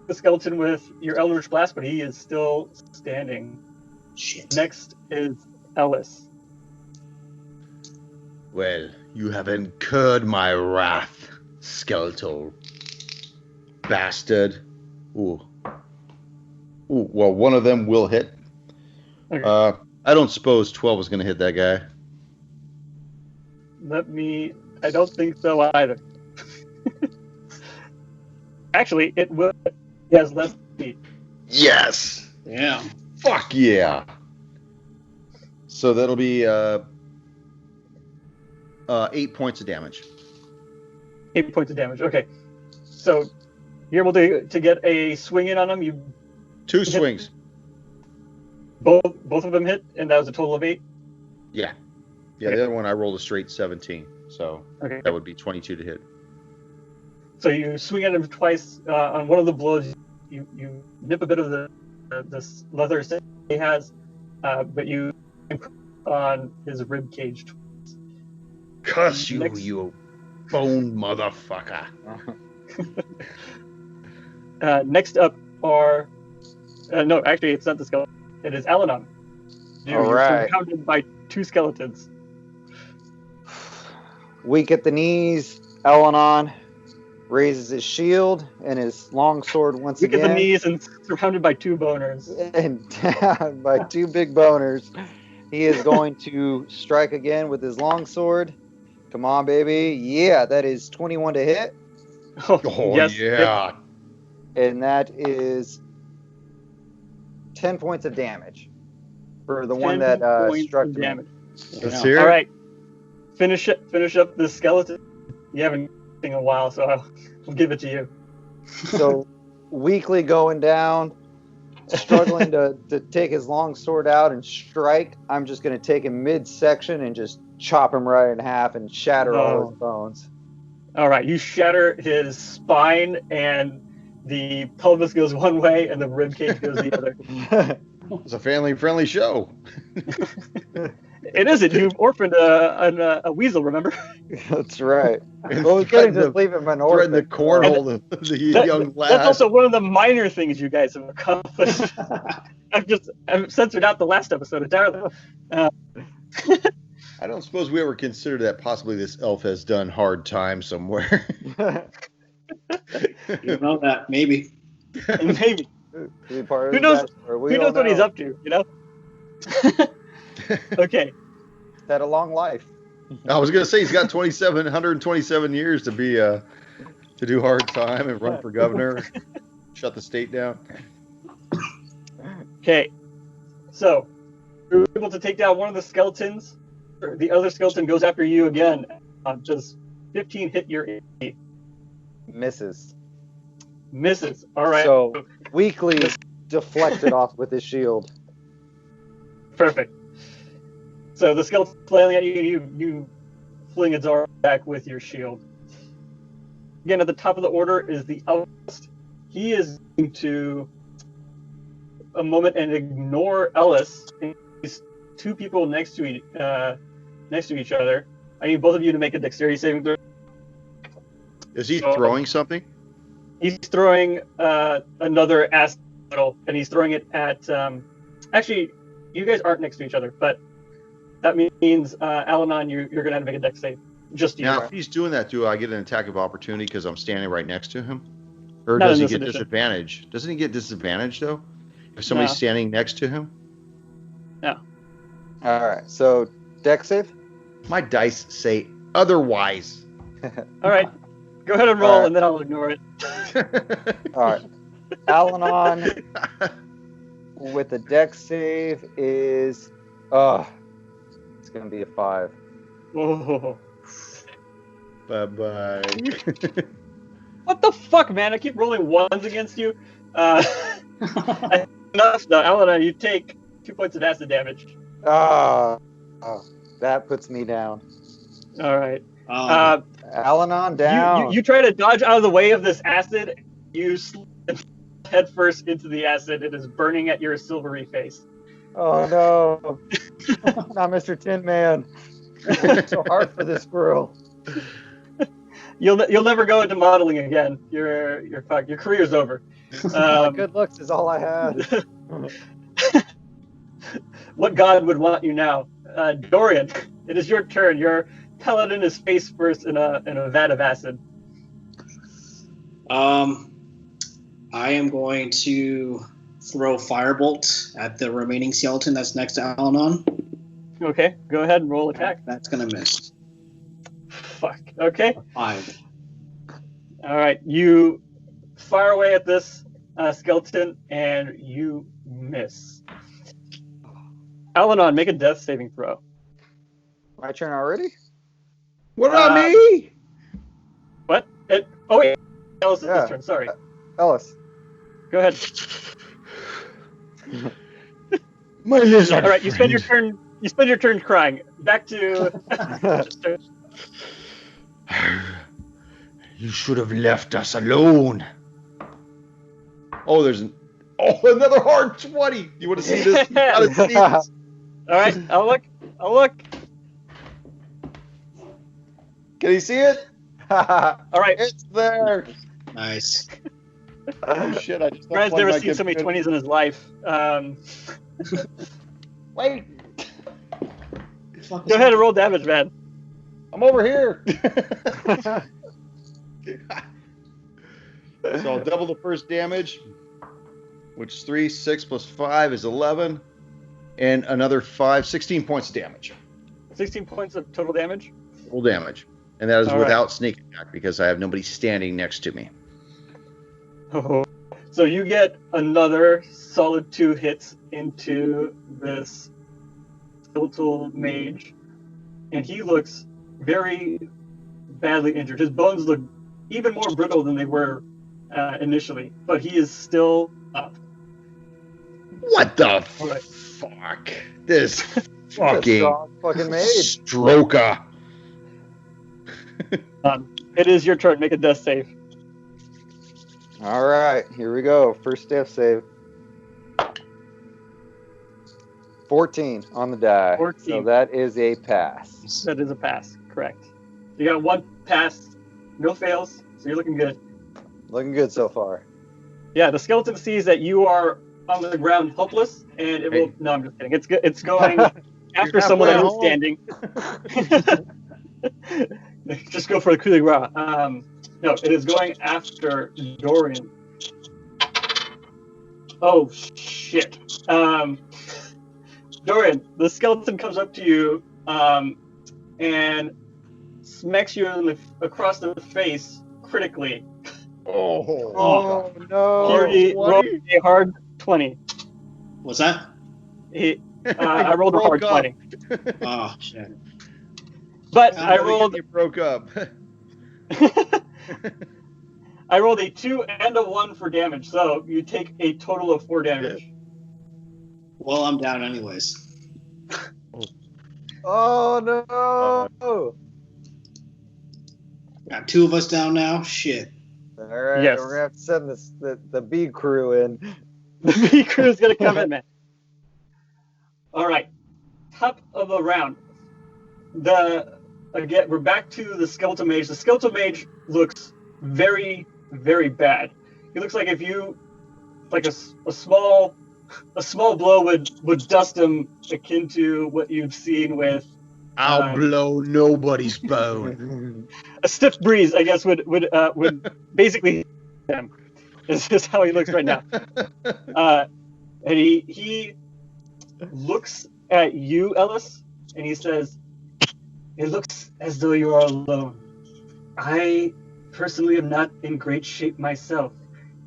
the skeleton with your Eldritch Blast, but he is still standing. Shit. Next is Ellis. Well, you have incurred my wrath, skeletal bastard. Ooh. Ooh, well, one of them will hit. Okay. I don't suppose 12 is going to hit that guy. I don't think so either. Actually, it will. He has less speed. Yes! Yeah. Fuck yeah! So that'll be 8 points of damage. 8 points of damage. Okay. So you're able to get a swing in on him. You 2 swings. both of them hit, and that was a total of 8. Yeah. Yeah, the other one I rolled a straight 17. So Okay. that would be 22 to hit. So you swing at him twice. On one of the blows, you nip a bit of the leather he has, but you on his rib cage. Cuss you, Next- you bone motherfucker. Next up are no, actually, it's not the skeleton. It is Alanon. All right. Surrounded by 2 skeletons. Weak at the knees, Elanon raises his shield and his long sword once Weak again. at the knees and surrounded by 2 boners. And down by 2 big boners. He is going to strike again with his long sword. Come on, baby. Yeah, that is 21 to hit. Oh, yes. yeah. And that is 10 points of damage for the one 10 that points struck of me. damage. Let's hear it. All right. Finish up the skeleton. You haven't in a while, so I'll give it to you. So weakly going down, struggling to take his long sword out and strike. I'm just going to take him midsection and just chop him right in half and shatter all his bones. All right, you shatter his spine, and the pelvis goes one way, and the rib cage goes the other. It's a family-friendly show. It isn't. You've orphaned a weasel, remember? That's right. And Well, we threaten couldn't just the- leave him an Threaten the orphan. cornhole of the young lad. That's also one of the minor things you guys have accomplished. I've censored out the last episode entirely. I don't suppose we ever considered that possibly this elf has done hard time somewhere. You don't know that, maybe. And maybe. To be part of Who the knows? backstory. We Who don't knows what he's know. up to? You know. Okay. He's had a long life. I was gonna say he's got 127 years to be to do hard time and run for governor, shut the state down. Okay. So you're able to take down one of the skeletons. The other skeleton goes after you again. Does 15 hit your AC? Misses. Misses. All right. So weakly deflected off with his shield. Perfect. So the skeleton flailing at you, you fling its arm back with your shield. Again, at the top of the order is the Ellis. He is going to a moment and ignore Ellis. These two people next to each other. I need both of you to make a dexterity saving throw. Is he throwing something? He's throwing another acid bottle, and he's throwing it at. Actually, you guys aren't next to each other, but that means Al-Anon, you're going to have to make a dex save. Just you. Now, if he's doing that, do I get an attack of opportunity because I'm standing right next to him? Or Not does in he this get edition. disadvantage? Doesn't he get disadvantage, though? If somebody's No. standing next to him? No. All right. So dex save. My dice say otherwise. All right. Go ahead and roll, All right. and then I'll ignore it. All right. Al-Anon with the dex save is it's gonna be a 5. Whoa. Bye-bye. What the fuck, man? I keep rolling ones against you. Enough. No, Al-Anon, you take 2 points of acid damage. Oh, that puts me down. All right. Al-Anon down. You try to dodge out of the way of this acid. You slip head first into the acid. It is burning at your silvery face. Oh no, not Mr. Tin Man. It's so hard for this girl. You'll never go into modeling again. You're fucked. Your career's over. My good looks is all I had. What god would want you now? Dorian, it is your turn. Your paladin is face first in a vat of acid. I am going to throw Firebolt at the remaining skeleton that's next to Al-Anon. Okay, go ahead and roll attack. That's gonna miss. Fuck. Okay. 5. All right. You fire away at this skeleton and you miss. Al-Anon, make a death saving throw. My turn already? What about me? What? Oh wait. Ellis' Yeah. turn. Sorry. Ellis. Go ahead. My lizard. All right. You spend your turn. You spend your turn crying. Back to. You should have left us alone. Oh, another hard 20. You want to see this? You gotta see this. All right. I'll look. Can you see it? All right. It's there. Nice. Oh shit! I just Brian's never seen so many 20s in his life. Wait, Go ahead and roll damage, man. I'm over here. So I'll double the first damage, which is 3. 6 plus 5 is 11, and another 5. 16 points of damage. 16 points of total damage. Full damage, and that is All without sneak attack because I have nobody standing next to me. Oh. So you get another solid 2 hits into this skeletal mage, and he looks very badly injured. His bones look even more brittle than they were initially, but he is still up. What the All right. fuck? This Strong fucking mage. stroker. It is your turn. Make a death save. All right, here we go. First death save. 14 on the die. 14. So that is a pass. That is a pass. Correct. You got 1 pass, no fails, so you're looking good. Looking good so far. Yeah, the skeleton sees that you are on the ground helpless, and it will. No, I'm just kidding. It's going after someone that is standing. Just go for the coup de grace. No, it is going after Dorian. Oh shit. Dorian, the skeleton comes up to you and smacks you across the face critically. Oh He no! rolled a hard 20. What's that? I rolled a hard 20. Oh shit. But You broke up. I rolled a 2 and a 1 for damage, so you take a total of 4 damage. Well, I'm down anyways. Oh no! Got 2 of us down now. Shit. All right, Yes. we're gonna have to send the B crew in. The B crew is gonna come in, man. All right, top of the round. Again, we're back to the skeleton mage. The skeleton mage looks very, very bad. He looks like if you, like a small blow would dust him, akin to what you've seen with I'll blow nobody's bone. a stiff breeze. I guess would basically hit him. This is how he looks right now. And he looks at you, Ellis, and he says, "It looks as though you are alone. I personally am not in great shape myself.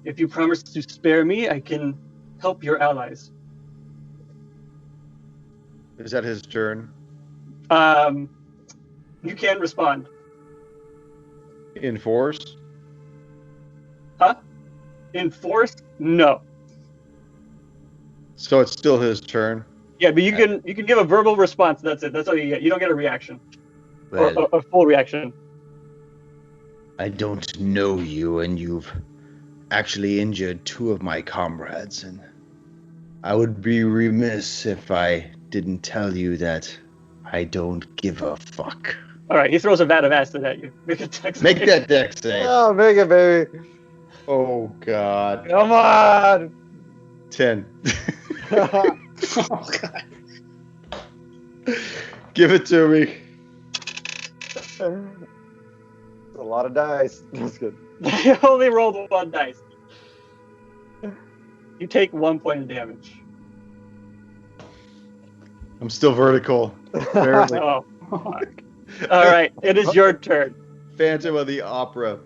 If you promise to spare me, I can help your allies." Is that his turn? You can respond. Enforce? Huh? Enforce? No. So it's still his turn. Yeah, but you can give a verbal response. That's it. That's all you get. You don't get a reaction or Well, a full reaction. I don't know you, and you've actually injured 2 of my comrades, and I would be remiss if I didn't tell you that I don't give a fuck. All right, he throws a vat of acid at you. Make a dex Make save. that deck save. Oh, make it, baby! Oh, God. Come on! 10. Oh god. Give it to me. That's a lot of dice. That's good. You only rolled 1 dice. You take 1 point of damage. I'm still vertical. Barely. Oh. All right, it is your turn. Phantom of the Opera.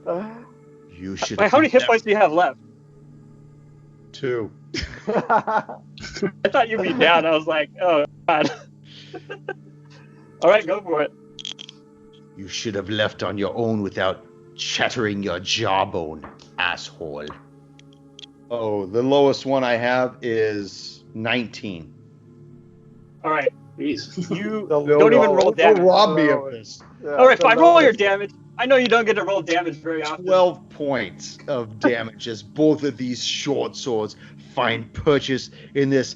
You should. Wait, how many hit points do you have left? 2. I thought you'd be down. I was like, oh god. All right, go for it. You should have left on your own without shattering your jawbone, asshole. Oh, the lowest one I have is 19. All right, Jeez. you No, don't even roll damage. Don't rob me of this. All right, fine. Roll your damage. I know you don't get to roll damage very often. 12 points of damage as both of these short swords find purchase in this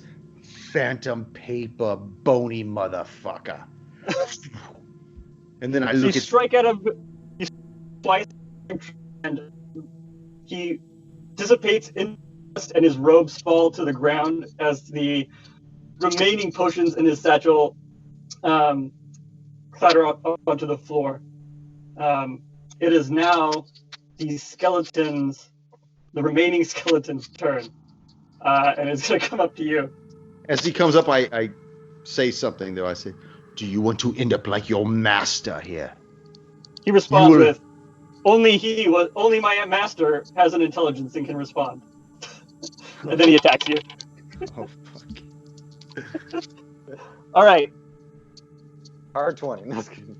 phantom paper bony motherfucker. And then I look you at strike at him, you slice him, and he dissipates in dust, and his robes fall to the ground as the remaining potions in his satchel clatter up onto the floor. It is now the remaining skeleton's turn, and it's going to come up to you. as he comes up, I say something though. I say, "Do you want to end up like your master here?" He responds You were- with, only my master has an intelligence and can respond." And then he attacks you. Oh fuck. All right. Hard 20. That's good.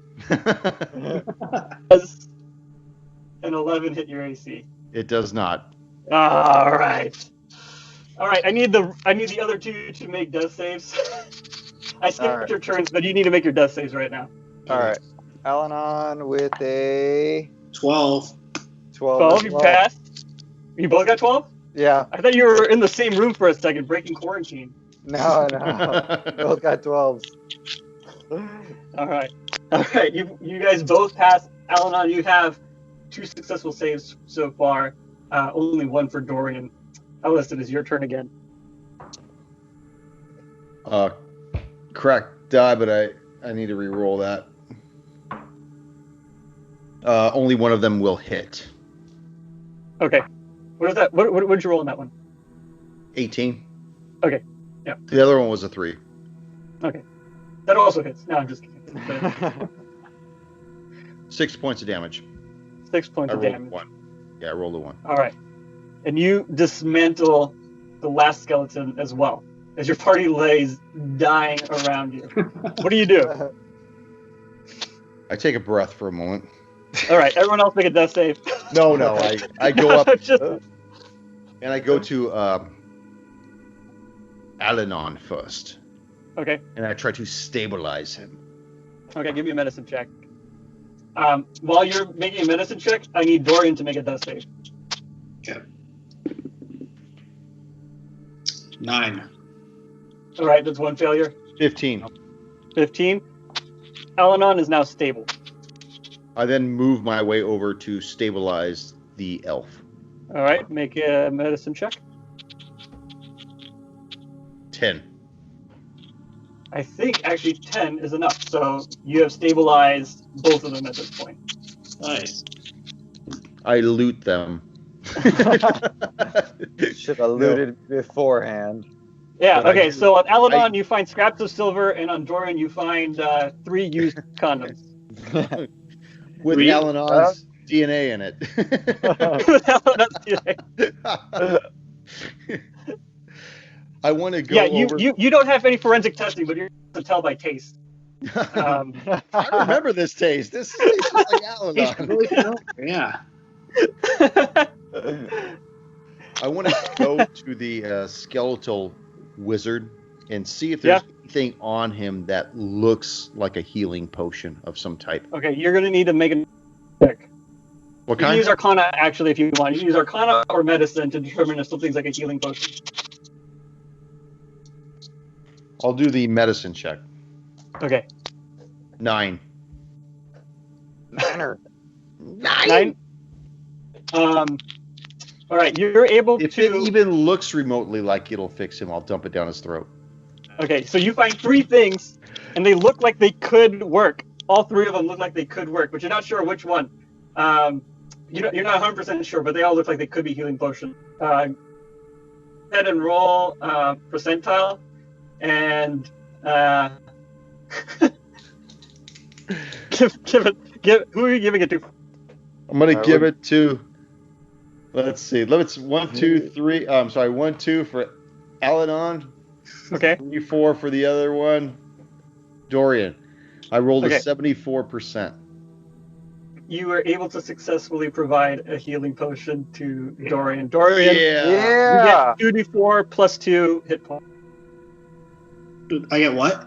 Does an 11 hit your AC? It does not. All right. I need the other 2 to make death saves. I skipped All right. your turns, but you need to make your death saves right now. All right. Alanon with a 12. 12. 12, as you well. passed. You both got 12? Yeah. I thought you were in the same room for a second, breaking quarantine. No. Both got 12s. All right. You guys both passed. Alanon, you have 2 successful saves so far. Only 1 for Dorian. Ellis, it is your turn again. Cracked die, but I need to re-roll that. Only one of them will hit. Okay. What is that? What did you roll on that one? 18. Okay. Yeah. The other one was a 3. Okay. That also hits. No, I'm just kidding. 6 points of damage. 6 points I of rolled damage. 1. Yeah, I rolled a 1. All right. And you dismantle the last skeleton as well, as your party lays dying around you. What do you do? I take a breath for a moment. All right, everyone else make a death save. No, I go up Just- and I go to Alanon first, okay. and I try to stabilize him. Okay, give me a medicine check. While you're making a medicine check, I need Dorian to make a death save. Okay. 9. All right, that's one failure. 15. 15. Alanon is now stable. I then move my way over to stabilize the elf. All right, make a medicine check. 10. I think actually 10 is enough. So you have stabilized both of them at this point. Nice. I loot them. Should have looted beforehand. Yeah, But okay, so on Alanon you find scraps of silver, and on Dorian you find 3 used condoms. With Three? Alanon's DNA in it. I want to go Yeah, over... you don't have any forensic testing, but you're able to tell by taste. I remember this taste. This tastes like He's Alanon. really familiar, yeah. I want to go to the skeletal wizard and see if there's anything on him that looks like a healing potion of some type. Okay, you're going to need to make a check. What You can kind? use Arcana, actually, if you want. You can use Arcana or Medicine to determine if something's like a healing potion. I'll do the medicine check. Okay. 9. Banner. 9? All right, you're able If to... it even looks remotely like it'll fix him, I'll dump it down his throat. Okay, so you find 3 things, and they look like they could work. All 3 of them look like they could work, but you're not sure which one. You're not 100% sure, but they all look like they could be healing potions. Go ahead and roll percentile, and who are you giving it to? I'm gonna give it to. Let's see. Let's 1, 2, 3. I'm sorry. 1, 2 for Alanon. Okay. 3, 4 for the other one. Dorian. I rolled Okay. a 74%. You were able to successfully provide a healing potion to Dorian. Dorian, Yeah. you get 2d4 plus 2 hit points. I get what?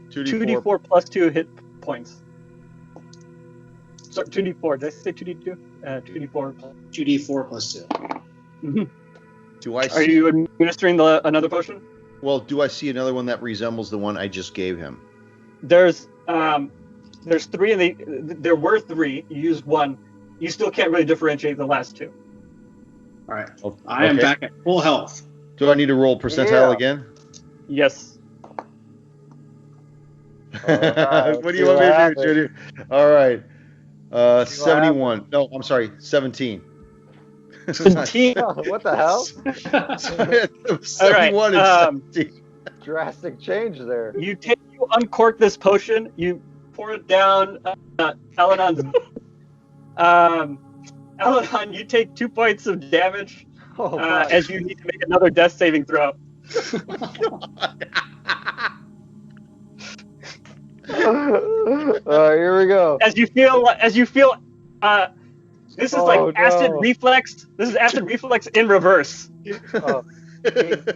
2d4 plus 2 hit points. Sorry, 2d4. Did I say 2d2? 2d4. 2d4 plus 2. Mhm. Do I Are see? you administering another potion? Well, do I see another one that resembles the one I just gave him? There's 3, and there were 3. You used 1. You still can't really differentiate the last 2. All right. Oh, I am okay. back at full health. Do I need to roll percentile Yeah. again? Yes. Alright, What do you see want me what to happens. do, Judy? All right. See what 71. No, I'm sorry. 17. 17. What the hell? 71 and 17. Drastic change there. You uncork this potion. You pour it down Alanon's. Alanon, you take 2 points of damage Oh, my. as you need to make another death saving throw. Here we go. As you feel, this is like acid no. reflex. This is acid reflex in reverse. Oh,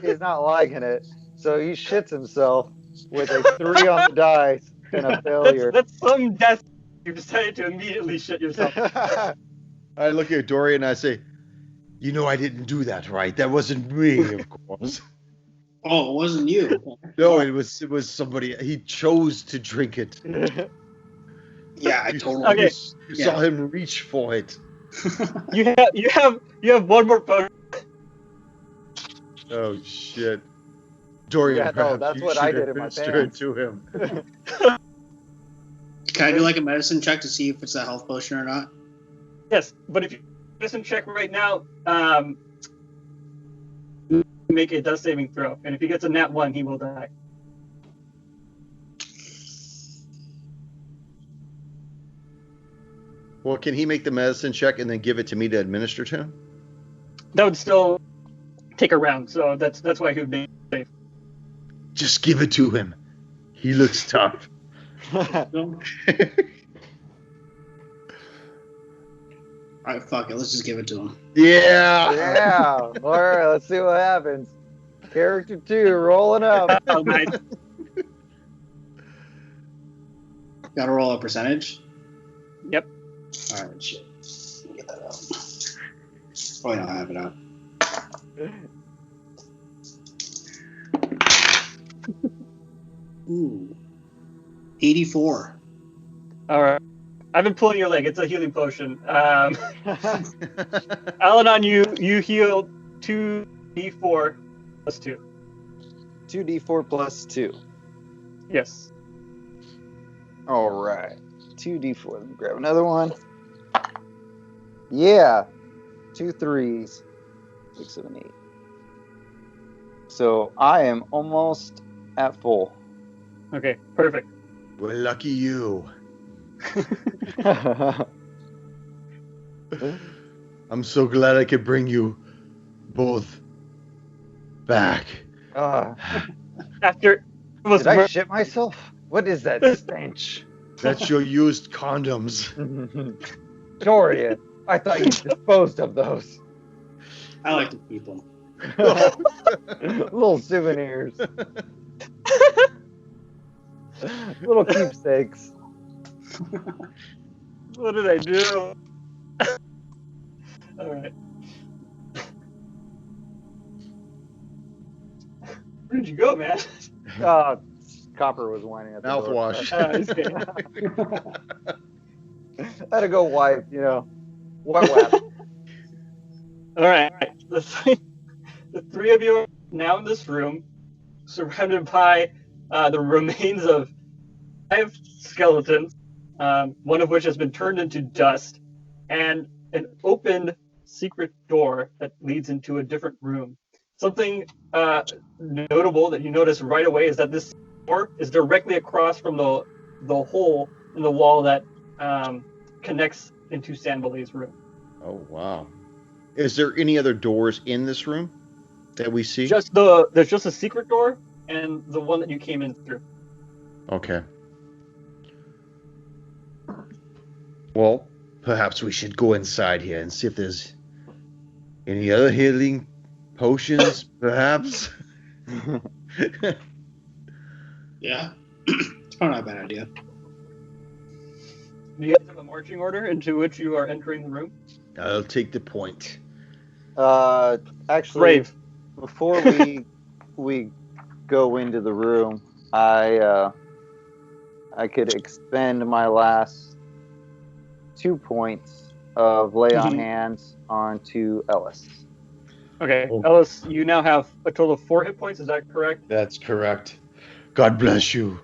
he's not liking it, so he shits himself with a 3 on the dice and a failure. That's some death. You decided to immediately shit yourself. I look at Dorian and I say, "You know I didn't do that, right? That wasn't me, of course." Oh, it wasn't you. No, it was somebody. He chose to drink it. Yeah, I totally. Okay. You saw him reach for it. You have one more potion. Oh shit, Dorian! Yeah, no, perhaps that's you what should I did in my administer it pants. to him. Can I do like a medicine check to see if it's a health potion or not? Yes, but if you medicine check right now, make a death saving throw, and if he gets a nat 1, he will die. Well, can he make the medicine check and then give it to me to administer to him? That would still take a round, so that's why he would be safe. Just give it to him. He looks tough. All right, fuck it. Let's just give it to him. Yeah. Yeah. All right, let's see what happens. Character 2 rolling up. Oh, nice. Gotta roll a percentage. Yep. All right, shit. Let me get that out. Probably don't have it out. Ooh. 84. All right. I've been pulling your leg. It's a healing potion. Alanon, you heal 2d4 plus 2. 2d4 plus 2. Yes. All right. 2d4. Let me grab another one. Yeah. 2 3s. 6, 7, 8. So I am almost at full. Okay, perfect. Well, lucky you. I'm so glad I could bring you both back. After it was Did I shit myself? What is that stench? That's your used condoms. Dorian, I thought you disposed of those. I like to keep them. Little souvenirs. Little keepsakes. What did I do? All right. Where'd you go, man? Copper was whining at the door. Mouthwash. He's kidding. I had to go wipe, wet. All right. The three of you are now in this room, surrounded by the remains of 5 skeletons, one of which has been turned into dust, and an open secret door that leads into a different room. Something notable that you notice right away is that this door is directly across from the hole in the wall that connects into Sanbale's room. Oh, wow. Is there any other doors in this room that we see? There's just a secret door and the one that you came in through. Okay. Well, perhaps we should go inside here and see if there's any other healing potions, perhaps. Yeah. It's probably not a bad idea. Do you guys have a marching order into which you are entering the room? I'll take the point. Actually, Brave. Before we go into the room, I could expend my last 2 points of lay on hands onto Ellis. Okay, Ellis, you now have a total of 4 hit points. Is that correct? That's correct. God bless you.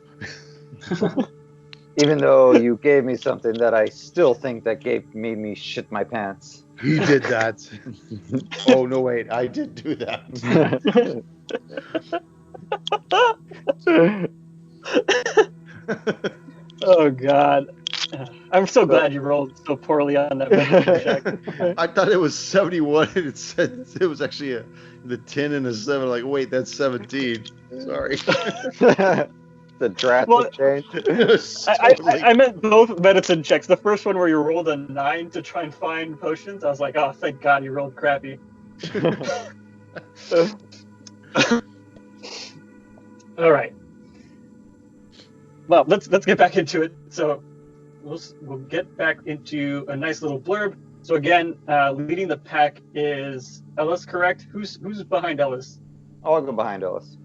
Even though you gave me something that I still think that made me shit my pants. He did that. Oh, no, wait. I did do that. Oh, God. I'm so glad you rolled so poorly on that check. I thought it was 71, and it said it was actually the 10 and a 7. Like, wait, that's 17. Sorry. The drastic change. I meant both medicine checks. The first one where you rolled a 9 to try and find potions, I was like, oh, thank God you rolled crappy. All right. Well, let's get back into it. So we'll get back into a nice little blurb. So again, leading the pack is Ellis, correct? Who's behind Ellis? I'll go behind Ellis.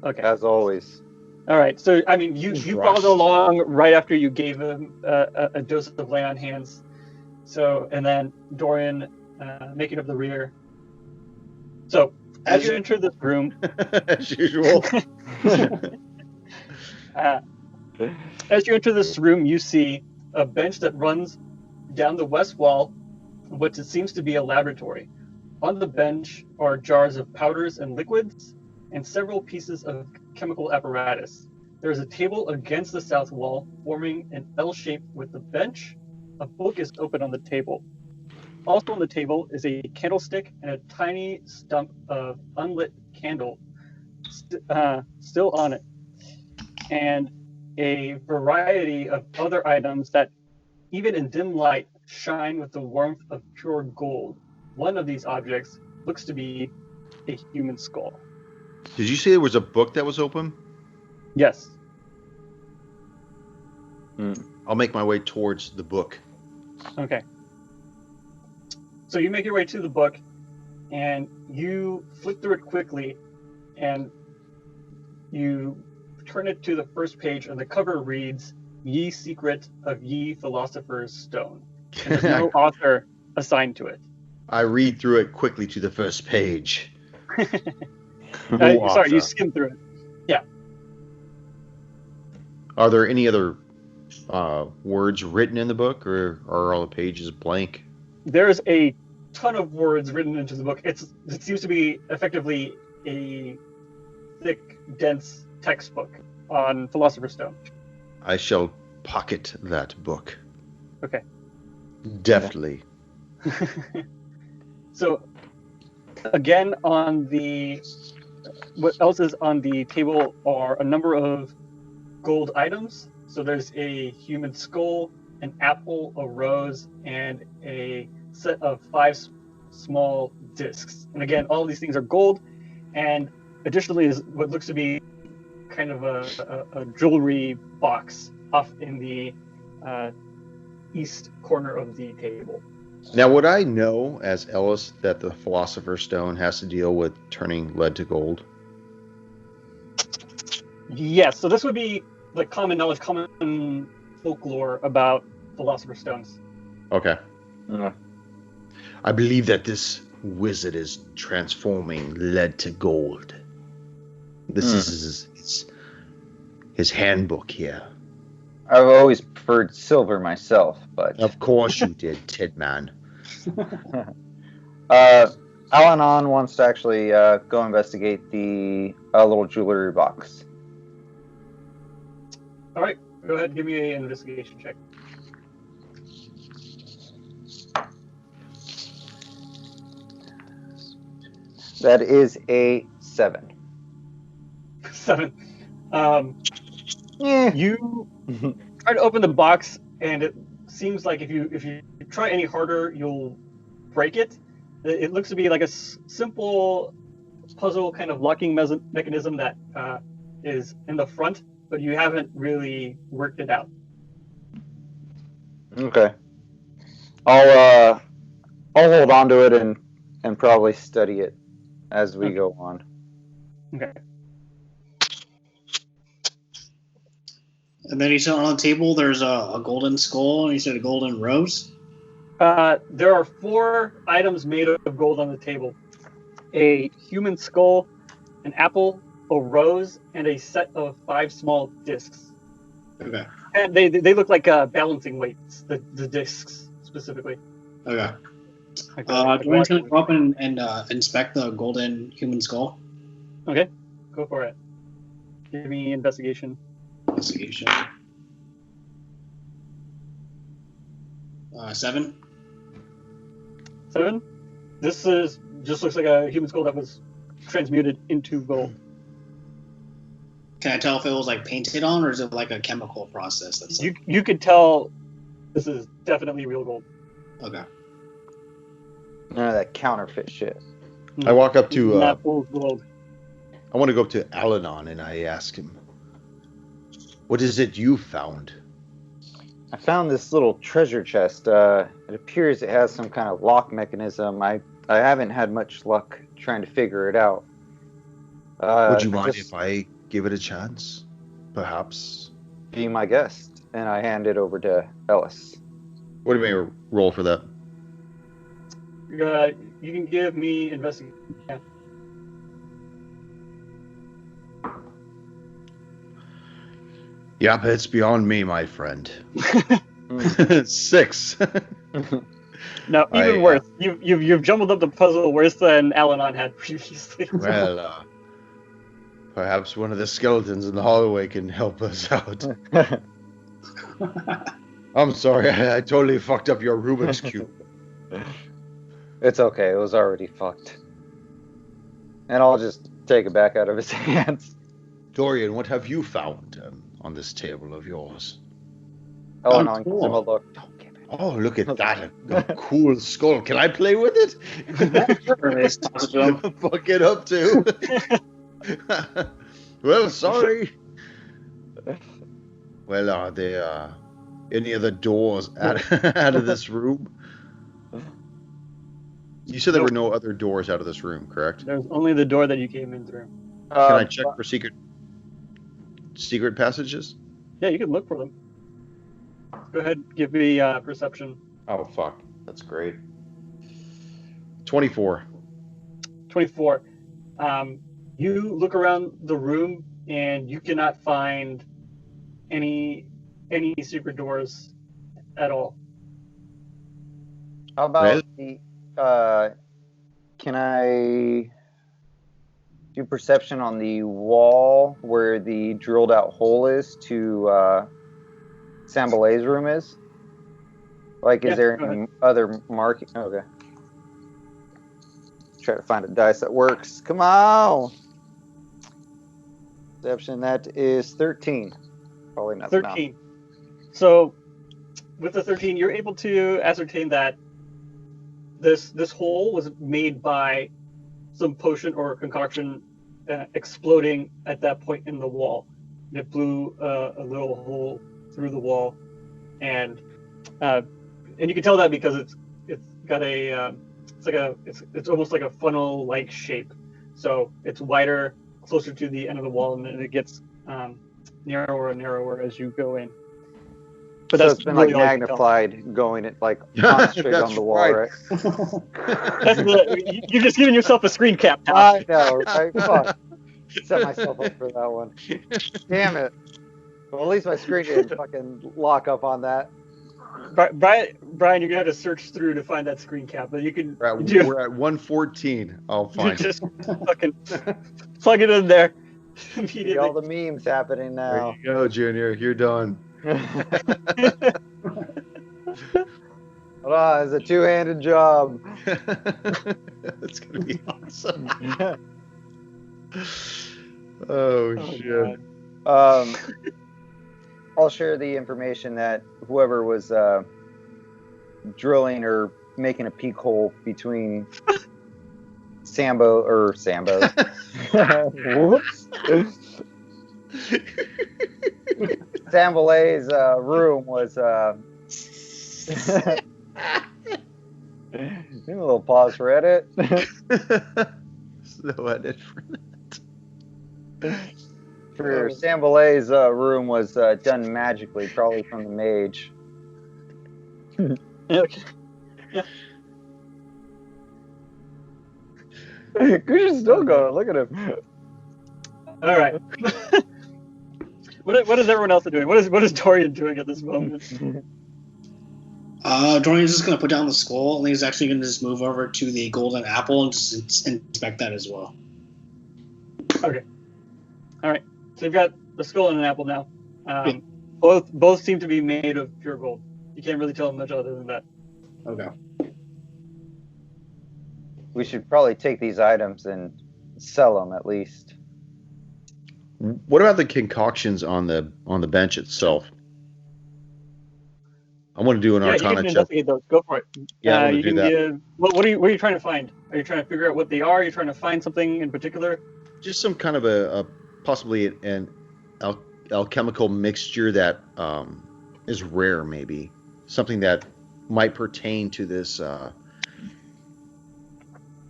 Okay. As always. All right. So I mean, you followed along right after you gave him a dose of lay on hands. So and then Dorian making up the rear. So as you enter this room, as usual. As you enter this room, you see a bench that runs down the west wall, what it seems to be a laboratory. On the bench are jars of powders and liquids, and several pieces of chemical apparatus. There is a table against the south wall, forming an L shape with the bench. A book is open on the table. Also on the table is a candlestick and a tiny stump of unlit candle still on it, and a variety of other items that, even in dim light, shine with the warmth of pure gold. One of these objects looks to be a human skull. Did you say there was a book that was open? Yes. I'll make my way towards the book. Okay. So you make your way to the book, and you flip through it quickly, and you turn it to the first page, and the cover reads, Ye Secret of Ye Philosopher's Stone. And there's no author assigned to it. I read through it quickly to the first page. Sorry, you skimmed through it. Yeah. Are there any other words written in the book, or are all the pages blank? There's a ton of words written into the book. It seems to be effectively a thick, dense textbook on Philosopher's Stone. I shall pocket that book. Okay. Deftly. So, again, what else is on the table are a number of gold items. So there's a human skull, an apple, a rose, and a set of 5 small discs. And again, all of these things are gold. And additionally is what looks to be kind of a jewelry box off in the east corner of the table. Now, would I know as Ellis that the Philosopher's Stone has to deal with turning lead to gold? Yes, so this would be like common knowledge, common folklore about Philosopher's Stones. Okay. I believe that this wizard is transforming lead to gold. This is his handbook here. I've always preferred silver myself, but Of course you did, Tidman. Al-Anon wants to actually go investigate the little jewelry box. All right, go ahead and give me an investigation check. That is a 7. 7. Yeah. You try to open the box, and it seems like if you try any harder, you'll break it. It looks to be like a simple puzzle kind of locking mechanism that is in the front, but you haven't really worked it out. Okay. I'll hold on to it and probably study it as we go on. Okay. And then you said on the table there's a golden skull, and you said a golden rose. There are 4 items made of gold on the table: a human skull, an apple, a rose, and a set of 5 small discs. Okay. And they look like balancing weights, the discs specifically. Okay. Like Dwayne's gonna go up and inspect the golden human skull. Okay, go for it. Give me investigation. Investigation. 7. 7. This just looks like a human skull that was transmuted into gold. Can I tell if it was like painted on, or is it like a chemical process? That's You could tell this is definitely real gold. okay. None of that counterfeit shit. I walk up to Not full gold. I want to go up to Al-Anon and I ask him, what is it you found? I found this little treasure chest. It appears it has some kind of lock mechanism. I haven't had much luck trying to figure it out. Would you mind if I give it a chance? Perhaps. Be my guest. And I hand it over to Ellis. What do you mean roll for that? You can give me investigation. Yeah. Yeah, but it's beyond me, my friend. 6. No, even worse. You've jumbled up the puzzle worse than Al-Anon had previously. Well, perhaps one of the skeletons in the hallway can help us out. I'm sorry, I totally fucked up your Rubik's Cube. It's okay. It was already fucked. And I'll just take it back out of his hands. Dorian, what have you found on this table of yours? Oh, no, cool. give him a look. Don't give it. Oh, look at that. A cool skull. Can I play with it? Fuck it up, too. Well, sorry. Well, are there any other doors out of this room? You said there were no other doors out of this room, correct? There's only the door that you came in through. Can I check for secret passages? Yeah, you can look for them. Go ahead, give me perception. Oh, fuck. That's great. 24. 24. You look around the room and you cannot find any secret doors at all. How about can I do perception on the wall where the drilled out hole is to Sambalay's room is? Like, is there any other marking? Okay. Try to find a dice that works. Come on! Perception, that is 13. Probably not 13. So, with the 13, you're able to ascertain that this hole was made by some potion or concoction exploding at that point in the wall. And it blew a little hole through the wall, and you can tell that because it's got it's almost like a funnel-like shape. So it's wider, closer to the end of the wall, and then it gets narrower and narrower as you go in. But so that's it's been really like magnified, going it like concentrated on the wall, right? You're just giving yourself a screen cap. I know, right? Fuck. Set myself up for that one. Damn it. Well, at least my screen didn't fucking lock up on that. Brian, you're gonna have to search through to find that screen cap, but you can. We're at 114. I'll find it. Just fucking plug it in there. See all the memes happening now. There you go, Junior. You're done. Hold on, it's a two-handed job. That's gonna be awesome. Oh shit. I'll share the information that whoever was drilling or making a peek hole between Sambo. Whoops. Sambalay's room was. Give me a little pause for edit. Slow edit for that. For Sambalay's room was done magically, probably from the mage. Okay. Yeah. Kush is still going. Look at him. All right. What is everyone else doing? What is Dorian doing at this moment? Dorian's just going to put down the skull, and he's actually going to just move over to the golden apple and just inspect that as well. Okay. All right. So you've got the skull and an apple now. Both seem to be made of pure gold. You can't really tell much other than that. Okay. We should probably take these items and sell them at least. What about the concoctions on the bench itself? I want to do an Arcana you can check. investigate those. Go for it. Yeah, I want to do that. What are you trying to find? Are you trying to figure out what they are? Are you trying to find something in particular? Just some kind of a possibly an alchemical mixture that is rare, maybe something that might pertain to this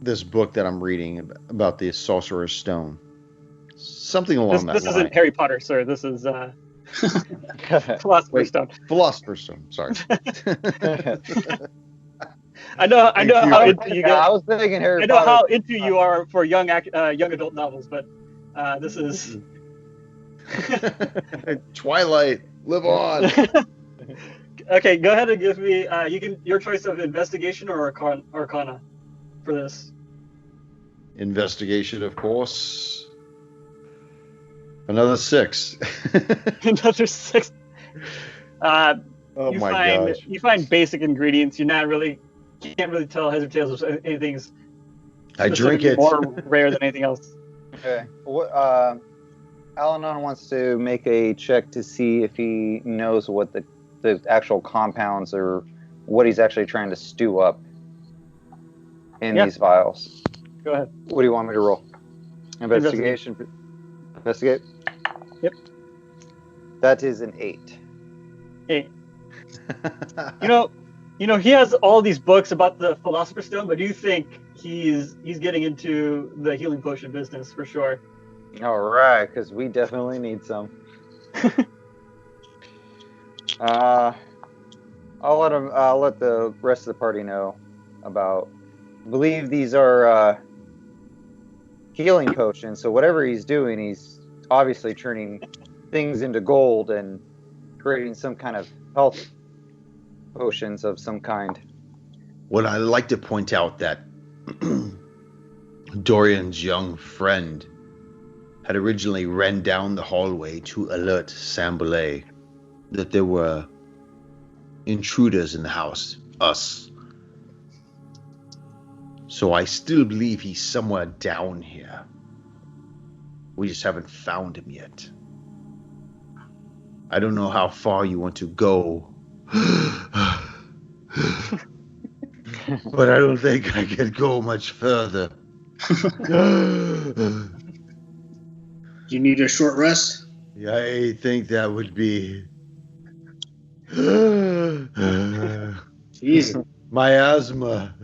this book that I'm reading about the Sorcerer's Stone. Something along that line. This isn't Harry Potter, sir. This is Philosopher's Stone. Philosopher's Stone. Sorry. I know how into you get. I was thinking Harry I know Potter. how into you are for young adult novels, but this is Twilight. Live on. Okay, go ahead and give me your choice of investigation or arcana for this. Investigation, of course. Another 6. Another 6. Oh You my find gosh. you find basic ingredients. Can't really tell heads or tails of anything's I drink specifically it. more rare than anything else. Okay. What? Al-Anon wants to make a check to see if he knows what the actual compounds or what he's actually trying to stew up in Yeah. these vials. Go ahead. What do you want me to roll? Investigation. Investigate. Yep. That is an 8. Hey, you know, he has all these books about the Philosopher's Stone, but do you think he's getting into the healing potion business for sure? All right, because we definitely need some. I'll let the rest of the party know about. I believe these are healing potions. So whatever he's doing, he's obviously turning things into gold and creating some kind of health potions of some kind. Well, I'd like to point out that Dorian's young friend had originally ran down the hallway to alert Sambalay that there were intruders in the house, us. So I still believe he's somewhere down here. We just haven't found him yet. I don't know how far you want to go. But I don't think I can go much further. You need a short rest? I think that would be Jesus. my asthma.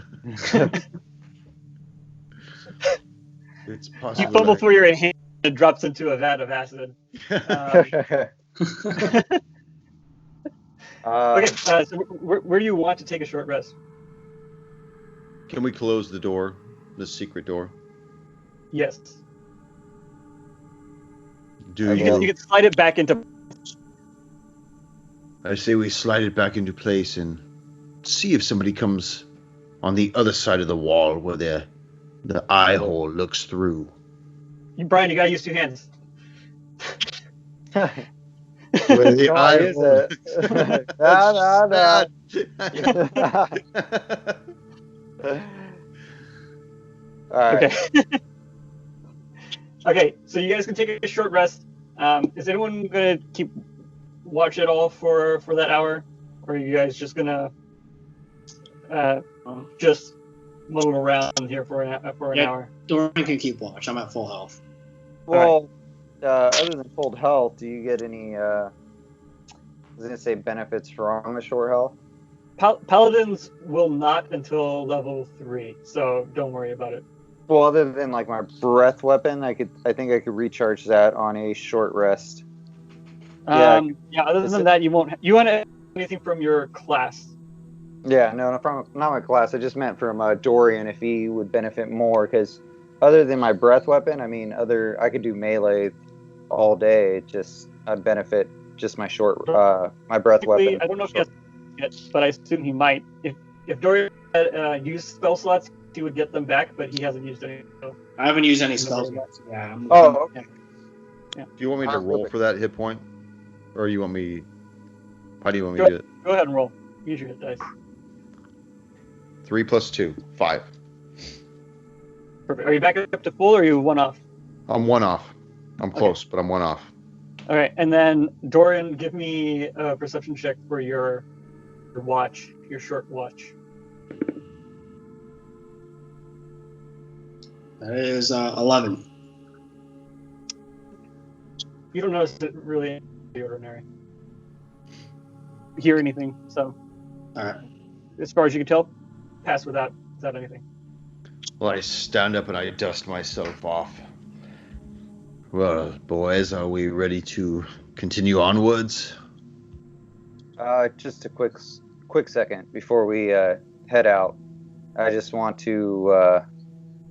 It's possible. You fumble for your hand and it drops into a vat of acid. Okay, so where do you want to take a short rest? Can we close the door, the secret door? Yes. Do You can slide it back into. I say we slide it back into place and see if somebody comes on the other side of the wall where the eye hole looks through. Brian, you gotta use 2 hands. Where the Come on, eye use hole. it. All right. Okay. Okay, so you guys can take a short rest. Is anyone gonna keep watch at all for that hour, or are you guys just gonna just muddle around here for an hour? Dorian can keep watch. I'm at full health. Well, other than full health, do you get any? I was gonna say benefits from a short health. Paladins will not until level 3, so don't worry about it. Well, other than like my breath weapon, I think I could recharge that on a short rest. Yeah. Other than that, you won't. You want anything from your class? Yeah, no, not my class. I just meant from Dorian if he would benefit more, because other than my breath weapon, I mean, I could do melee all day. I'd benefit just my my breath weapon. I don't know if he has yet, but I assume he might. If Dorian had used spell slots, he would get them back, but he hasn't used any. So. I haven't used any spells yet. So yeah. Okay. Do you want me to roll for that hit point? Or you want me... How do you want me to do it? Go ahead and roll. Use your hit dice. 3 plus 2. 5. Perfect. Are you back up to full, or are you 1 off? I'm 1 off. I'm close, but I'm 1 off. All right, and then Dorian, give me a perception check for your watch, your short watch. That is 11. You don't notice it really in the ordinary. Hear anything? So, All right. as far as you can tell, pass without anything. Well, I stand up and I dust myself off. Well, boys, are we ready to continue onwards? Just a quick second before we head out. I just want to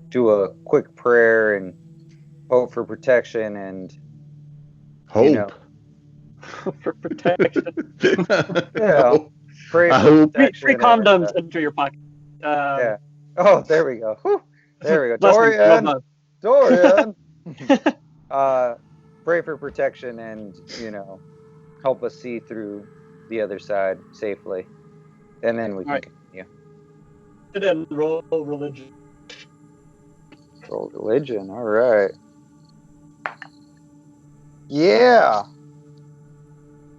do a quick prayer and hope for protection and Hope. You know, For protection. yeah, Pray I for hope- protection Free and, condoms enter your pocket. yeah. Oh, there we go. Whew. There we go. Blessings, Dorian. well Dorian. Pray for protection and, help us see through the other side safely. And then we can Alright. continue. done. And roll religion. Roll religion. All right. Yeah.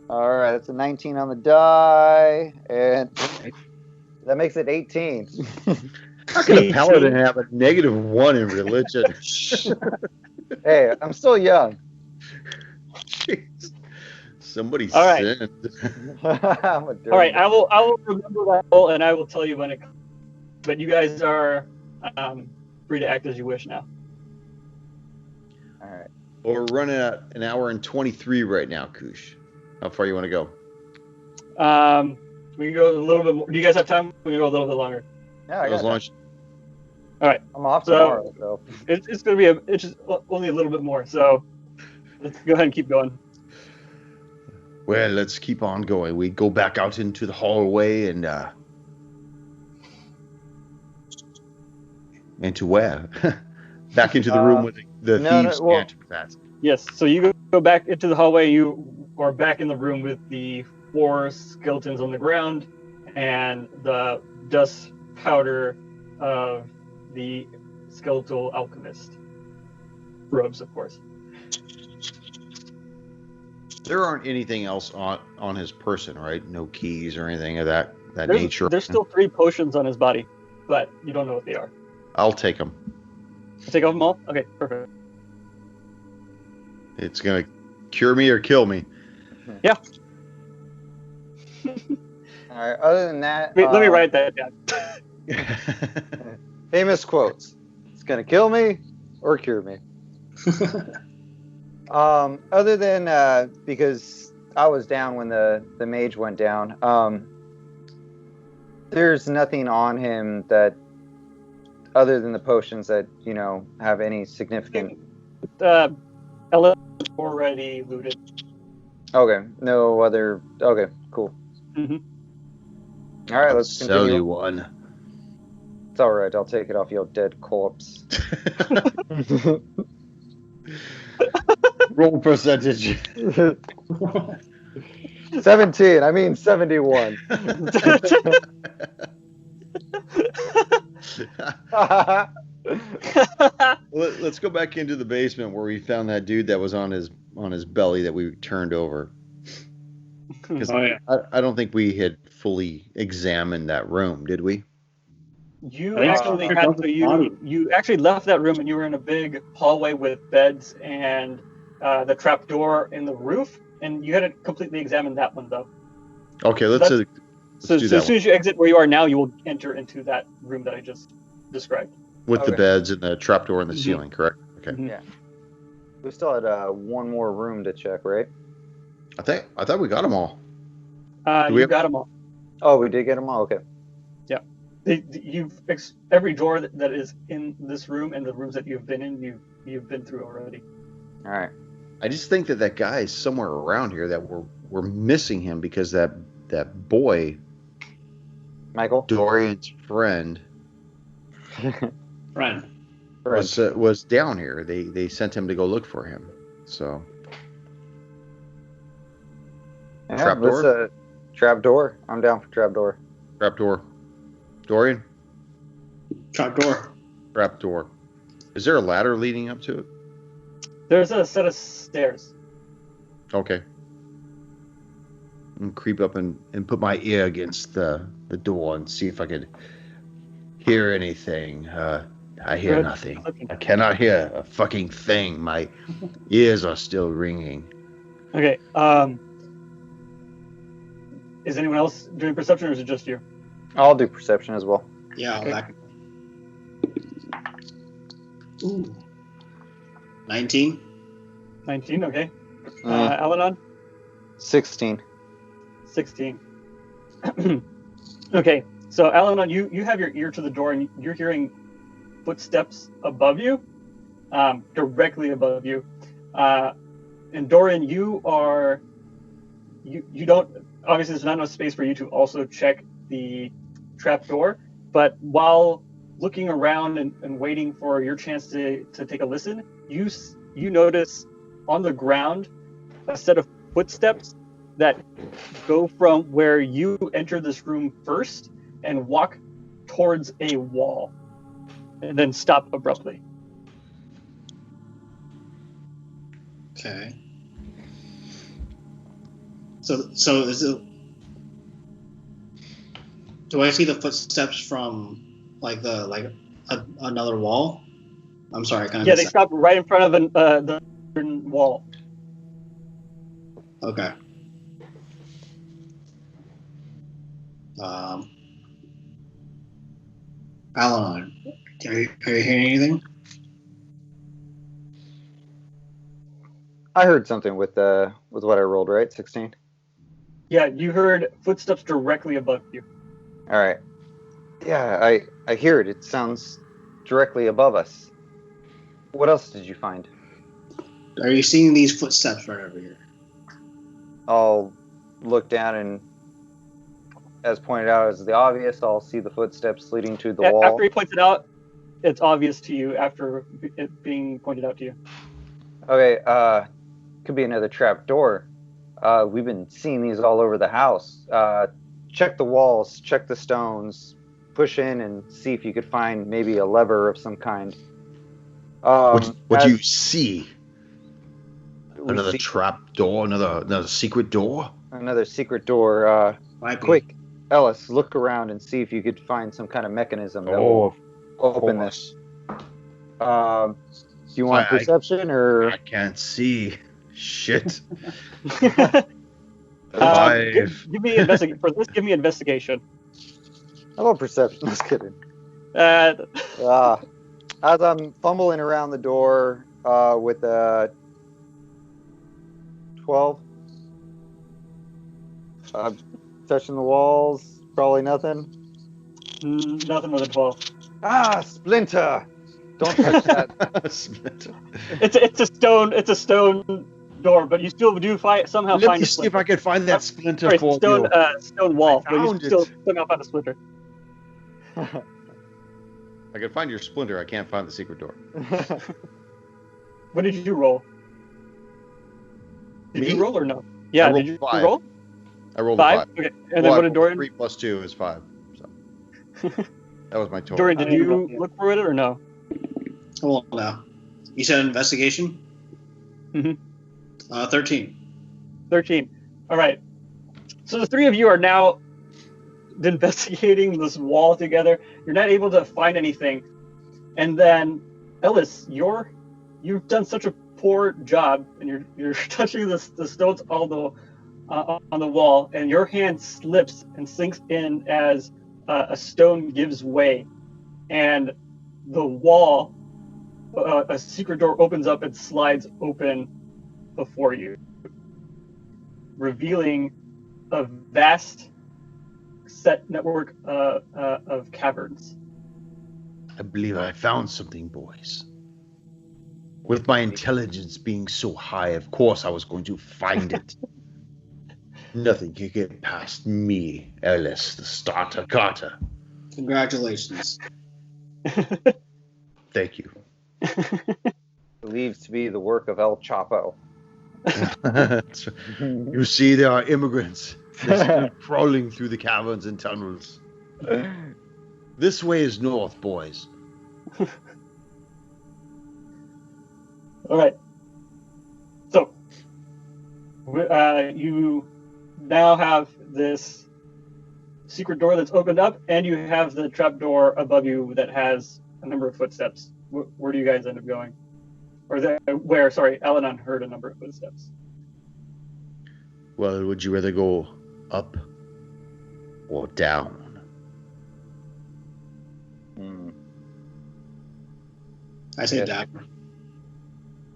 All right. That's a 19 on the die. And that makes it 18. How can a paladin have a -1 in religion? Hey, I'm still young. Jeez. Somebody All right. sinned. I'm a All right, I will remember that roll and I will tell you when it comes. But you guys are free to act as you wish now. All right. Well, we're running at an hour and 23 right now, Kush. How far you want to go? We can go a little bit more. Do you guys have time? We can go a little bit longer. Yeah, I As got long that. as- I'm off So- tomorrow, so. It's going to be it's just only a little bit more. So let's go ahead and keep going. Well, let's keep on going. We go back out into the hallway and into where? Back into the room with the no, thieves' well- cant. That's Yes. So you go back into the hallway. You are back in the room with the 4 skeletons on the ground and the dust powder of the skeletal alchemist robes, of course. there aren't anything else on his person, right? No keys or anything of that There's, nature. there's still 3 potions on his body, but you don't know what they are. I'll take them. Take off them all? Okay, perfect. It's gonna cure me or kill me. Yeah. All right. Other than that, Wait, let me write that down. famous quotes. It's gonna kill me or cure me. Other than because I was down when the mage went down. There's nothing on him that, other than the potions, that have any significant. Ella already looted. Okay. No other. Okay. Cool. Mhm. All right. I'll Let's sell continue. you one. It's all right. I'll take it off your dead corpse. Roll percentage. 17. I mean 71. Let's go back into the basement where we found that dude that was on his belly that we turned over. 'Cause Oh, yeah. I don't think we had fully examined that room, did we? You I think actually so. had to, you actually left that room and you were in a big hallway with beds and the trap door in the roof, and you hadn't completely examined that one though. Okay, let's So, do so that as soon as you exit where you are now, you will enter into that room that I just described. with the Okay. beds and the trapdoor in the Mhm. ceiling, correct? Okay. Mhm. Yeah. We still had one more room to check, right? I thought we got them all. Do we You have- got them all. Oh, we did get them all. Okay. Every door that is in this room and the rooms that you've been in, you've been through already. All right. I just think that guy is somewhere around here that we're missing him because that boy, Michael. Dorian's friend, Friend. was down here. They sent him to go look for him. So Yeah, Trapdoor? let's, trapdoor. I'm down for trapdoor. trapdoor, Dorian, Trapdoor. trapdoor. Is there a ladder leading up to it? There's a set of stairs. Okay. And creep up and put my ear against the door and see if I could hear anything. I hear Good. nothing. I cannot hear a fucking thing. My ears are still ringing. Okay. Is anyone else doing perception, or is it just you? I'll do perception as well. Yeah, Okay. back. Ooh. 19. 19. Okay. Mm. Alanon? 16. 16. Okay. So Alanon, you have your ear to the door, and you're hearing footsteps above you, directly above you. And Dorian, you are you don't, obviously there's not enough space for you to also check the trapdoor, but while looking around and waiting for your chance to take a listen, you notice on the ground a set of footsteps that go from where you enter this room first and walk towards a wall and then stop abruptly. Okay. So is it? Do I see the footsteps from another wall? I'm sorry, I kind of Yeah, they stop right in front of the wall. Okay. Alan, are you hearing anything? I heard something with what I rolled, right? 16. Yeah, you heard footsteps directly above you. All right. Yeah, I hear it. It sounds directly above us. What else did you find? Are you seeing these footsteps right over here? I'll look down and, as pointed out as the obvious, I'll see the footsteps leading to the wall. After he points it out, it's obvious to you after it being pointed out to you. Okay, could be another trap door. We've been seeing these all over the house. Check the walls, check the stones, push in and see if you could find maybe a lever of some kind. What do you see? Another see trap door? Another secret door? another secret door. Might be. Quick, Ellis, look around and see if you could find some kind of mechanism that will open this. Do you want perception or? I can't see. Shit. Give 5. me investigation. For this, give me investigation. How about perception? Just kidding. Uh, As I'm fumbling around the door with a 12, touching the walls, probably nothing. nothing more than 12. Splinter! Don't touch that. Splinter. It's a stone door, but you still do somehow Let find me a see if splinter. I can find that splinter Sorry, for stone you. stone wall, I but you found still it. somehow find a splinter. I can find your splinter. I can't find the secret door. What did you roll? Did Me? you roll or no? Yeah, I rolled did you 5. roll? I rolled 5? a 5. Okay. And then what did Dorian? 3 plus 2 is 5. So that was my total. Dorian, did you look for it or no? Hold on now. You said investigation? Mm-hmm. 13. 13. All right. So the three of you are now investigating this wall together. You're not able to find anything. And then, Ellis, you've done such a poor job, and you're touching the stones on the wall, and your hand slips and sinks in as a stone gives way, and the wall, a secret door opens up and slides open before you, revealing a vast set network of caverns. I believe I found something, boys. With my intelligence being so high, of course I was going to find it. Nothing can get past me, Ellis, the starter Carter. Congratulations. Thank you. Believed to be the work of El Chapo. You see, there are immigrants. They're still crawling through the caverns and tunnels. This way is north, boys. All right. So, you now have this secret door that's opened up, and you have the trap door above you that has a number of footsteps. Where do you guys end up going? Or sorry, Al-Anon heard a number of footsteps. Well, would you rather go up or down? I say down.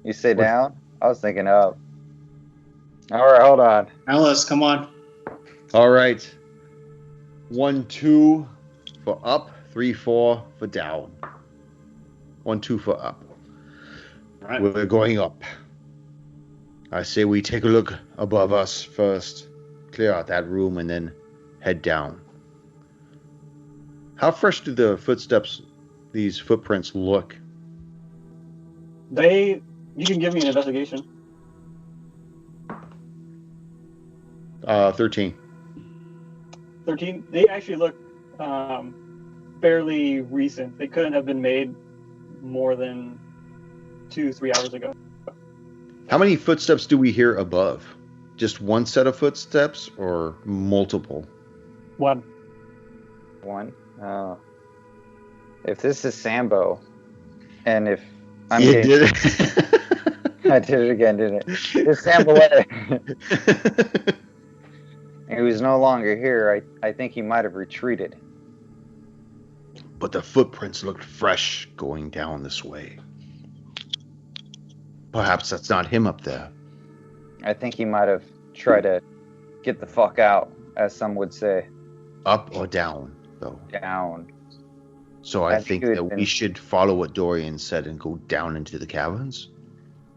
You say down? I was thinking up. All right, hold on. Alice, come on. All right. 1, 2 for up. 3, 4 for down. 1, 2 for up. All right. We're going up. I say we take a look above us first. clear out that room and then head down. How fresh do the footsteps, these footprints, look? You can give me an investigation. 13. 13. They actually look fairly recent. They couldn't have been made more than 2-3 hours ago. How many footsteps do we hear above? Just one set of footsteps or multiple? One. Oh. If this is Sambo, and if I'm You getting, did it. I did it again, didn't it? It's Sambo. He was no longer here. I think he might have retreated. But the footprints looked fresh going down this way. Perhaps that's not him up there. I think he might have tried to get the fuck out, as some would say. Up or down, though? Down. So I think that we should follow what Dorian said and go down into the caverns?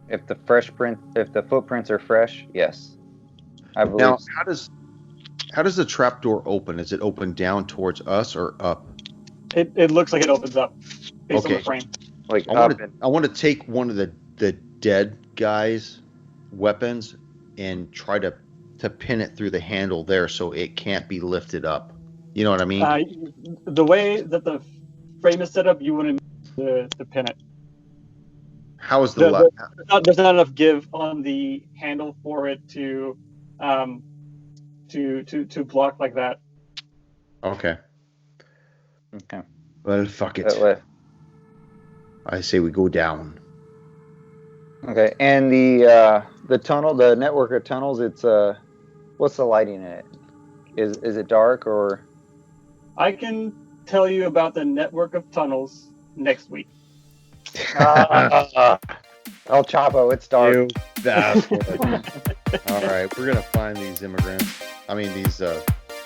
If the footprints are fresh, yes. I believe. Now, how does the trapdoor open? Is it open down towards us or up? It looks like it opens up based on Okay. the frame. Like I want to take one of the dead guy's weapons and try to pin it through the handle there so it can't be lifted up. You know what I mean? The way that the frame is set up, you wouldn't to pin it. How is the There's not enough give on the handle for it to block like that. Okay. Okay. Well, fuck it. I say we go down. Okay, and the tunnel, the network of tunnels, it's what's the lighting in it? Is it dark or? I can tell you about the network of tunnels next week. El Chapo, it's dark. You bastard. All right, we're gonna find these immigrants. I mean these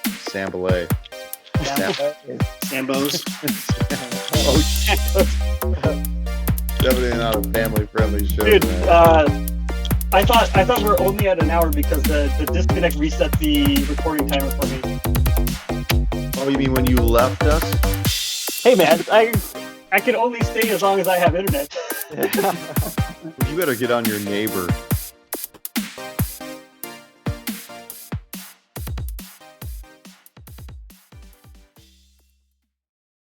Sambalay. Sambos. Definitely not a family-friendly show. Dude, man. I thought we were only at an hour because the disconnect reset the recording timer for me. Oh, you mean when you left us? Hey man, I can only stay as long as I have internet. You better get on your neighbor